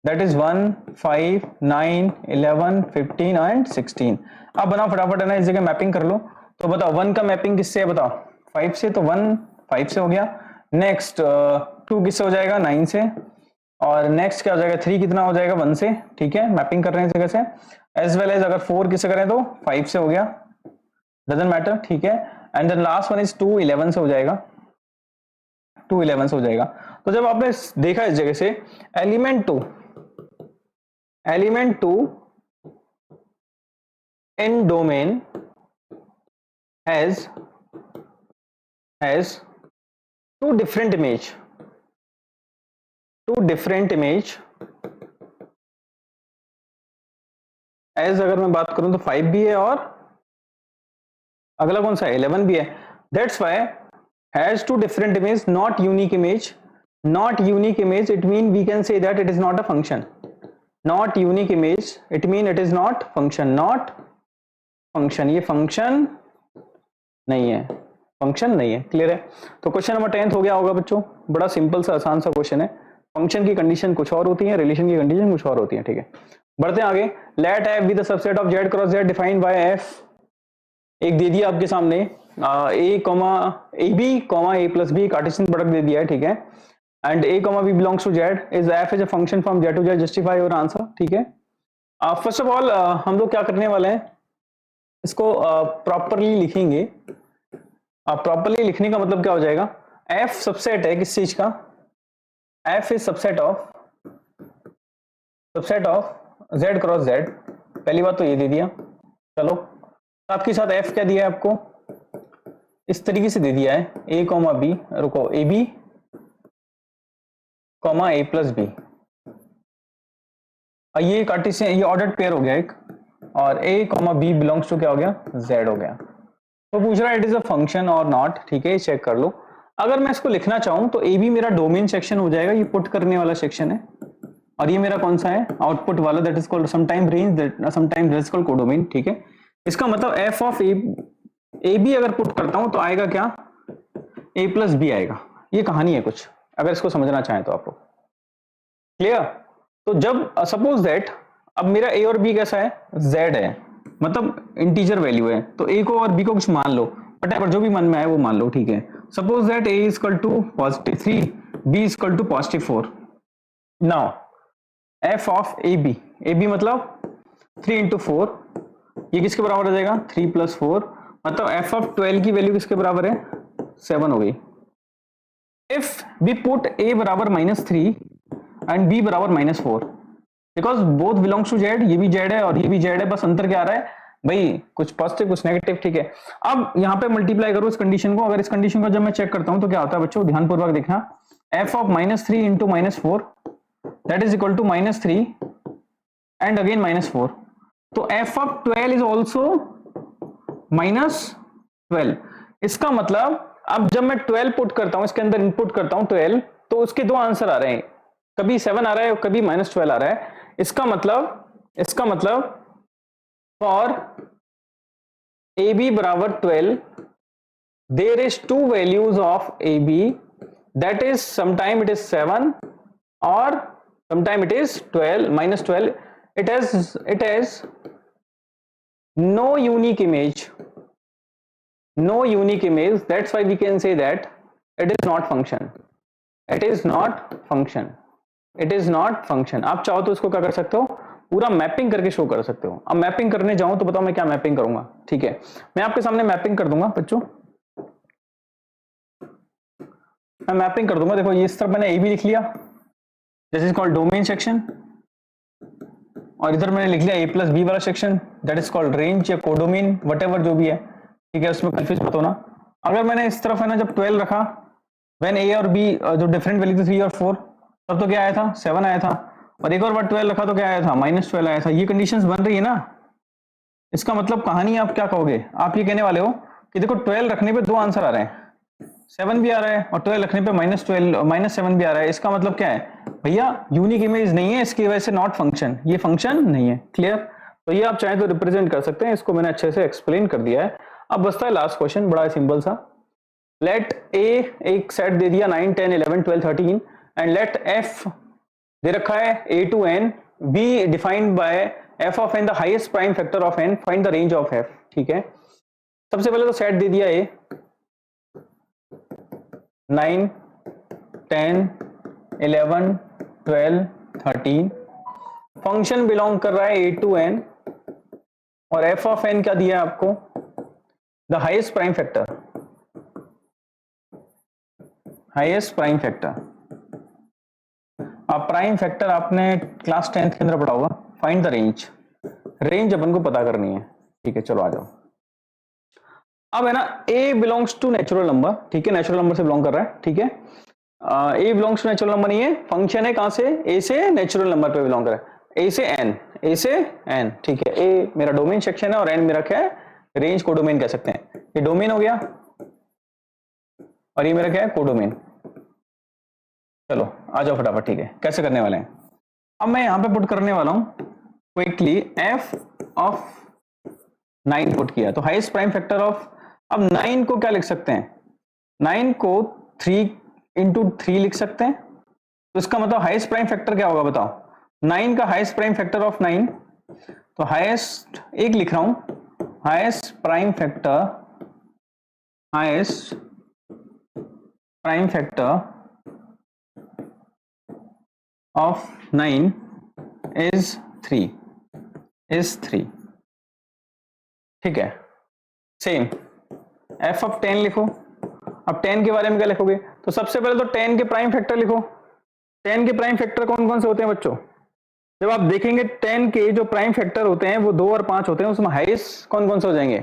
दैट इज 1 5 9 11 15 एंड 16। अब बनाओ फटाफट है ना, इस जगह मैपिंग कर लो। तो बताओ 1 का मैपिंग किससे है, बताओ 5 से, तो 1 5 से हो गया। नेक्स्ट 2 किससे हो जाएगा, 9 से। और नेक्स्ट क्या हो जाएगा, 3 कितना हो जाएगा, 1 से। ठीक है, मैपिंग कर रहे हैं इस जगह से। एज वेल एज अगर 4 किससे करें तो 5 से हो गया, डजंट मैटर। ठीक है, and then last one is 2 11 से हो जाएगा, 2 11 से हो जाएगा। तो जब आपने देखा इस जगह से element 2 in domain has two different image, as अगर मैं बात करूं तो 5 भी है और अगला कौन सा है, 11 भी है। That's why has two different image, not unique image. Not unique image it mean we can say that it is not a function. Not unique image it mean it is not function, not function, ये फंक्शन नहीं है, फंक्शन नहीं है। क्लियर है, तो क्वेश्चन नंबर 10 हो गया होगा बच्चों, बड़ा सिंपल सा आसान सा क्वेश्चन है। फंक्शन की कंडीशन कुछ और होती है, रिलेशन की कंडीशन कुछ और होती है। ठीक है, बढ़ते हैं आगे। Let F be the subset of Z cross Z defined by F. एक दे दिया आपके सामने A comma A B comma A plus B, Cartesian product दे दिया है। ठीक है, and A comma B belongs to Z, is F is a function from Z to Z, justify your answer. ठीक है, फर्स्ट ऑफ ऑल हम लोग क्या करने वाले हैं, इसको प्रॉपरली लिखेंगे। प्रॉपरली लिखने का मतलब क्या हो जाएगा, एफ सबसेट है किस चीज का, F is subset of Z cross Z. पहली बात तो ये दे दिया। चलो साथ के साथ एफ क्या दिया है आपको, इस तरीके से दे दिया है, ए कॉमा बी, रुको a B comma A plus b. ये कार्टेशियन, ये ऑर्डर्ड पेयर हो गया एक, और a comma B belongs to क्या हो गया, जेड हो गया। तो पूछ रहा है इट इज अ फंक्शन और नॉट। ठीक है, चेक कर लो। अगर मैं इसको लिखना चाहूं तो ए बी मेरा डोमेन सेक्शन हो जाएगा, ये पुट करने वाला सेक्शन है, और ये मेरा कौन सा है, आउटपुट वाला, that is called sometime range, sometime that is called codomain. ठीक है, इसका मतलब एफ ऑफ ए बी अगर पुट करता हूं तो आएगा क्या, ए प्लस बी आएगा। ये कहानी है कुछ, अगर इसको समझना चाहें तो आपको क्लियर। तो जब सपोज दैट अब मेरा ए और बी कैसा है, जेड है, मतलब इंटीजर वैल्यू है, तो ए को और बी को कुछ मान लो, वटेवर जो भी मन में आए वो मान लो। ठीक है, suppose that a is equal to +3, b is equal to +4। Now f of a b मतलब 3 इंटू 4, ये किसके बराबर हो जाएगा, 3 + 4, मतलब एफ ऑफ 12 की वैल्यू किसके बराबर है, 7 हो गई। इफ वी पुट ए बराबर -3 एंड बी बराबर -4, because both belongs to z, ये भी जेड है और ये भी जेड है, बस अंतर क्या आ रहा है भाई, कुछ पॉजिटिव कुछ नेगेटिव। ठीक है, अब यहाँ पे मल्टीप्लाई करो इस कंडीशन को। अगर इस कंडीशन को जब मैं चेक करता हूं तो क्या होता है बच्चों, ध्यानपूर्वक देखना, f of -3 into -4 that is equal to -3 and again -4, तो एफ ऑफ 12 इज ऑल्सो -12। इसका मतलब अब जब मैं 12 पुट करता हूं, इसके अंदर इनपुट करता हूं 12, तो उसके दो आंसर आ रहे हैं, कभी 7 आ रहा है और कभी -12 आ रहा है। इसका मतलब फॉर ए बी बराबर 12 there is 2 values of a b, that is sometime it is 7 और sometime it is 12 -12। it has no unique image, that's why we can say that it is not function, it is not function, it is not function। आप चाहो तो इसको क्या कर सकते हो, पूरा मैपिंग करके शो कर सकते हो। अब मैपिंग करने जाऊं तो बताओ मैं क्या मैपिंग करूंगा, ठीक है, मैं आपके सामने मैपिंग कर दूंगा बच्चों, मैं मैपिंग कर दूंगा। देखो ये इस तरफ मैंने ए बी लिख लिया, this is called domain section, और इधर मैंने लिख लिया ए प्लस बी वाला section, that is called range या कोडोमेन, वट जो भी है, ठीक है, उसमें कंफ्यूज मत होना। अगर मैंने इस तरफ है ना जब 12 रखा, व्हेन ए और बी जो डिफरेंट वैल्यू थी 3 और 4, तब तो क्या आया था 7 आया था, और एक और बार 12 रखा तो क्या आया था -12 आया था। ये कंडीशंस बन रही है ना, इसका मतलब कहानी आप क्या कहोगे, आप ये कहने वाले हो कि देखो 12 रखने पे 2 आंसर आ रहे हैं, 7 भी आ रहा है और 12 रखने पे -7 भी आ रहा है। इसका मतलब क्या है भैया, यूनिक इमेज नहीं है, इसकी वजह से नॉट फंक्शन, ये फंक्शन नहीं है। क्लियर? तो ये आप चाहे तो रिप्रेजेंट कर सकते हैं, इसको मैंने अच्छे से एक्सप्लेन कर दिया है। अब बचता है लास्ट क्वेश्चन, बड़ा सिंपल सा। लेट ए एक सेट दे दिया 9 10 11 12 13 एंड लेट एफ दे रखा है a to n, be defined by f of n the highest prime factor of n, find the range of f। ठीक है, सबसे पहले तो सेट दे दिया a 9 10 11 12 13, फंक्शन बिलोंग कर रहा है a to n, और f ऑफ n क्या दिया है आपको, the highest prime factor, highest prime factor. अब प्राइम फैक्टर आपने क्लास 10th के अंदर पढ़ा होगा। फाइंड द रेंज, रेंज अपन को पता करनी है। ठीक है, चलो आ जाओ। अब है ना a belongs to natural number, ठीक है, नेचुरल नंबर से बिलोंग कर रहा है। ठीक है, a belongs to natural number नहीं है, फंक्शन है कहां से, a से नेचुरल नंबर पे बिलोंग कर रहा है, a से n, a से n। ठीक है, a मेरा डोमेन सेक्शन है और n मेरा क्या है, रेंज कोडोमेन कह सकते हैं। ये डोमेन हो गया और ये मेरा क्या है, कोडोमेन। चलो आ जाओ फटाफट। ठीक है, कैसे करने वाले हैं, अब मैं यहां पे पुट करने वाला हूं क्विकली f ऑफ 9 पुट किया, तो हाईएस्ट प्राइम फैक्टर ऑफ, अब 9 को क्या लिख सकते हैं, 9 को 3 इंटू 3 लिख सकते हैं, तो इसका मतलब हाईएस्ट प्राइम फैक्टर क्या होगा बताओ, 9 का हाईएस्ट प्राइम फैक्टर ऑफ 9, तो हाईएस्ट एक लिख रहा हूं, highest prime factor, highest prime factor of 9 is 3। ठीक है, सेम f of 10 लिखो। अब 10 के बारे में क्या लिखोगे, तो सबसे पहले तो 10 के प्राइम फैक्टर लिखो। 10 के प्राइम फैक्टर कौन कौन से होते हैं बच्चों, जब आप देखेंगे 10 के जो प्राइम फैक्टर होते हैं वो 2 और 5 होते हैं, उसमें हाईएस्ट कौन कौन से हो जाएंगे,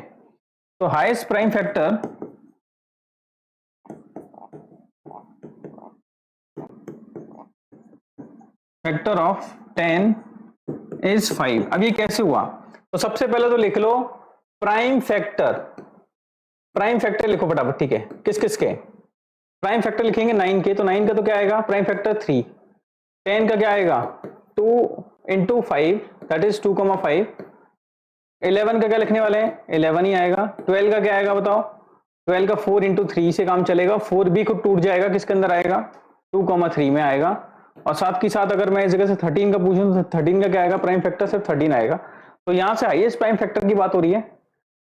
तो highest prime factor of 10 is 5। अब ये कैसे हुआ, तो सबसे पहले तो लिख लो प्राइम फैक्टर, प्राइम फैक्टर लिखो फटाफट। ठीक है, किस किस के प्राइम फैक्टर लिखेंगे, 9 के, तो 9 का तो क्या आएगा प्राइम फैक्टर 3, 10 का क्या आएगा 2 इंटू 5 दैट इज 2,5, 11 का क्या लिखने वाले हैं 11 ही आएगा, 12 का क्या आएगा बताओ, 12 का 4 इंटू 3 से काम चलेगा, 4 भी खुद टूट जाएगा, किसके अंदर आएगा 2,3 में आएगा, और साथ की साथ अगर मैं इस जगह से 13 का पूछूं तो 13 का क्या आएगा प्राइम फैक्टर, सिर्फ 13 आएगा। तो यहां से हाईएस्ट प्राइम फैक्टर की बात हो रही है,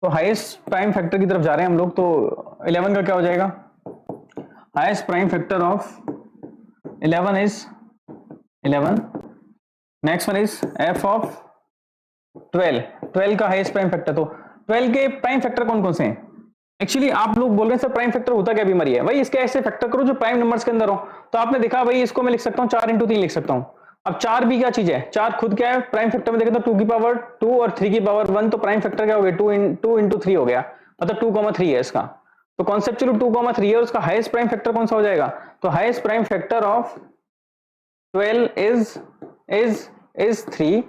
तो हाईएस्ट प्राइम फैक्टर की तरफ जा रहे हैं हम लोग, तो 11 का क्या हो जाएगा, highest prime factor of 11 is 11। Next one is f of 12 का हाईएस्ट प्राइम फैक्टर, तो 12 के प्राइम फैक्टर कौन कौन से हैं, एक्चुअली आप लोग बोल रहे हैं सर प्राइम फैक्टर होता क्या बीमारी है भाई, इसके ऐसे फैक्टर करो जो प्राइम नंबर्स के अंदर हो, तो आपने देखा भाई इसको मैं लिख सकता हूं 4 इंटू 3 लिख सकता हूं। अब 4 भी क्या चीज है, 4 खुद क्या है प्राइम फैक्टर में देखें तो 2 की पावर 2 और 3 की पावर 1, तो प्राइम फैक्टर क्या हो गया 2 इंटू 3 हो गया, मतलब 2,3 है इसका, तो कॉन्सेप्चुअली 2,3 है और उसका हाईएस्ट प्राइम फैक्टर कौन सा हो जाएगा, तो highest prime factor of 12 is 3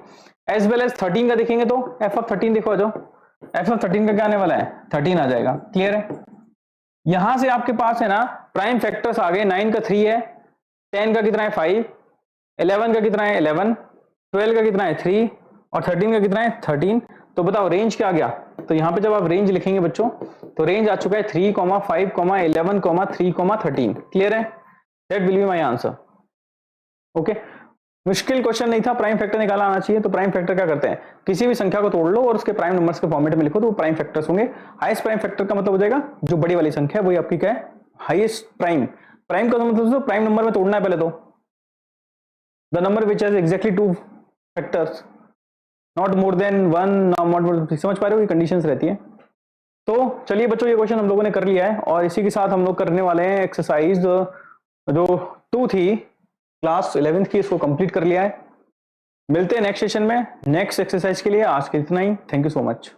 as well as 13 का देखेंगे तो f ऑफ 13 देखो, आ जाओ, f ऑफ 13 का क्या आने वाला है 13 आ जाएगा। क्लियर है, यहां से आपके पास है ना प्राइम फैक्टर्स आ गए, 9 का 3 है, 10 का कितना है 5, 11 का कितना है 11, 12 का कितना है 3 और 13 का कितना है 13। तो बताओ रेंज क्या आ गया, तो यहां पे जब आप रेंज लिखेंगे बच्चों तो रेंज आ चुका है 3, 5, 11, 3, 13। क्लियर है, that will be my answer. Okay, मुश्किल क्वेश्चन नहीं था, प्राइम फैक्टर निकालना आना चाहिए। तो प्राइम फैक्टर क्या करते हैं, किसी भी संख्या को तोड़ लो और उसके प्राइम नंबर्स के फॉर्मेट में लिखो तो वो प्राइम फैक्टर्स होंगे। हाईएस्ट प्राइम फैक्टर का मतलब हो जाएगा जो बड़ी वाली संख्या है वही आपकी क्या है, हाईएस्ट प्राइम। प्राइम का मतलब प्राइम नंबर में तोड़ना है पहले तो, the number which has exactly 2 factors not more than 1, not, समझ पा रहे हो, ये कंडीशंस रहती है। तो चलिए बच्चों, ये क्वेश्चन हम लोगों ने कर लिया है और इसी के साथ हम लोग करने वाले हैं एक्सरसाइज जो 2 थी क्लास 11th की, इसको कंप्लीट कर लिया है। मिलते हैं नेक्स्ट सेशन में नेक्स्ट एक्सरसाइज के लिए। आज के इतना ही, थैंक यू सो मच।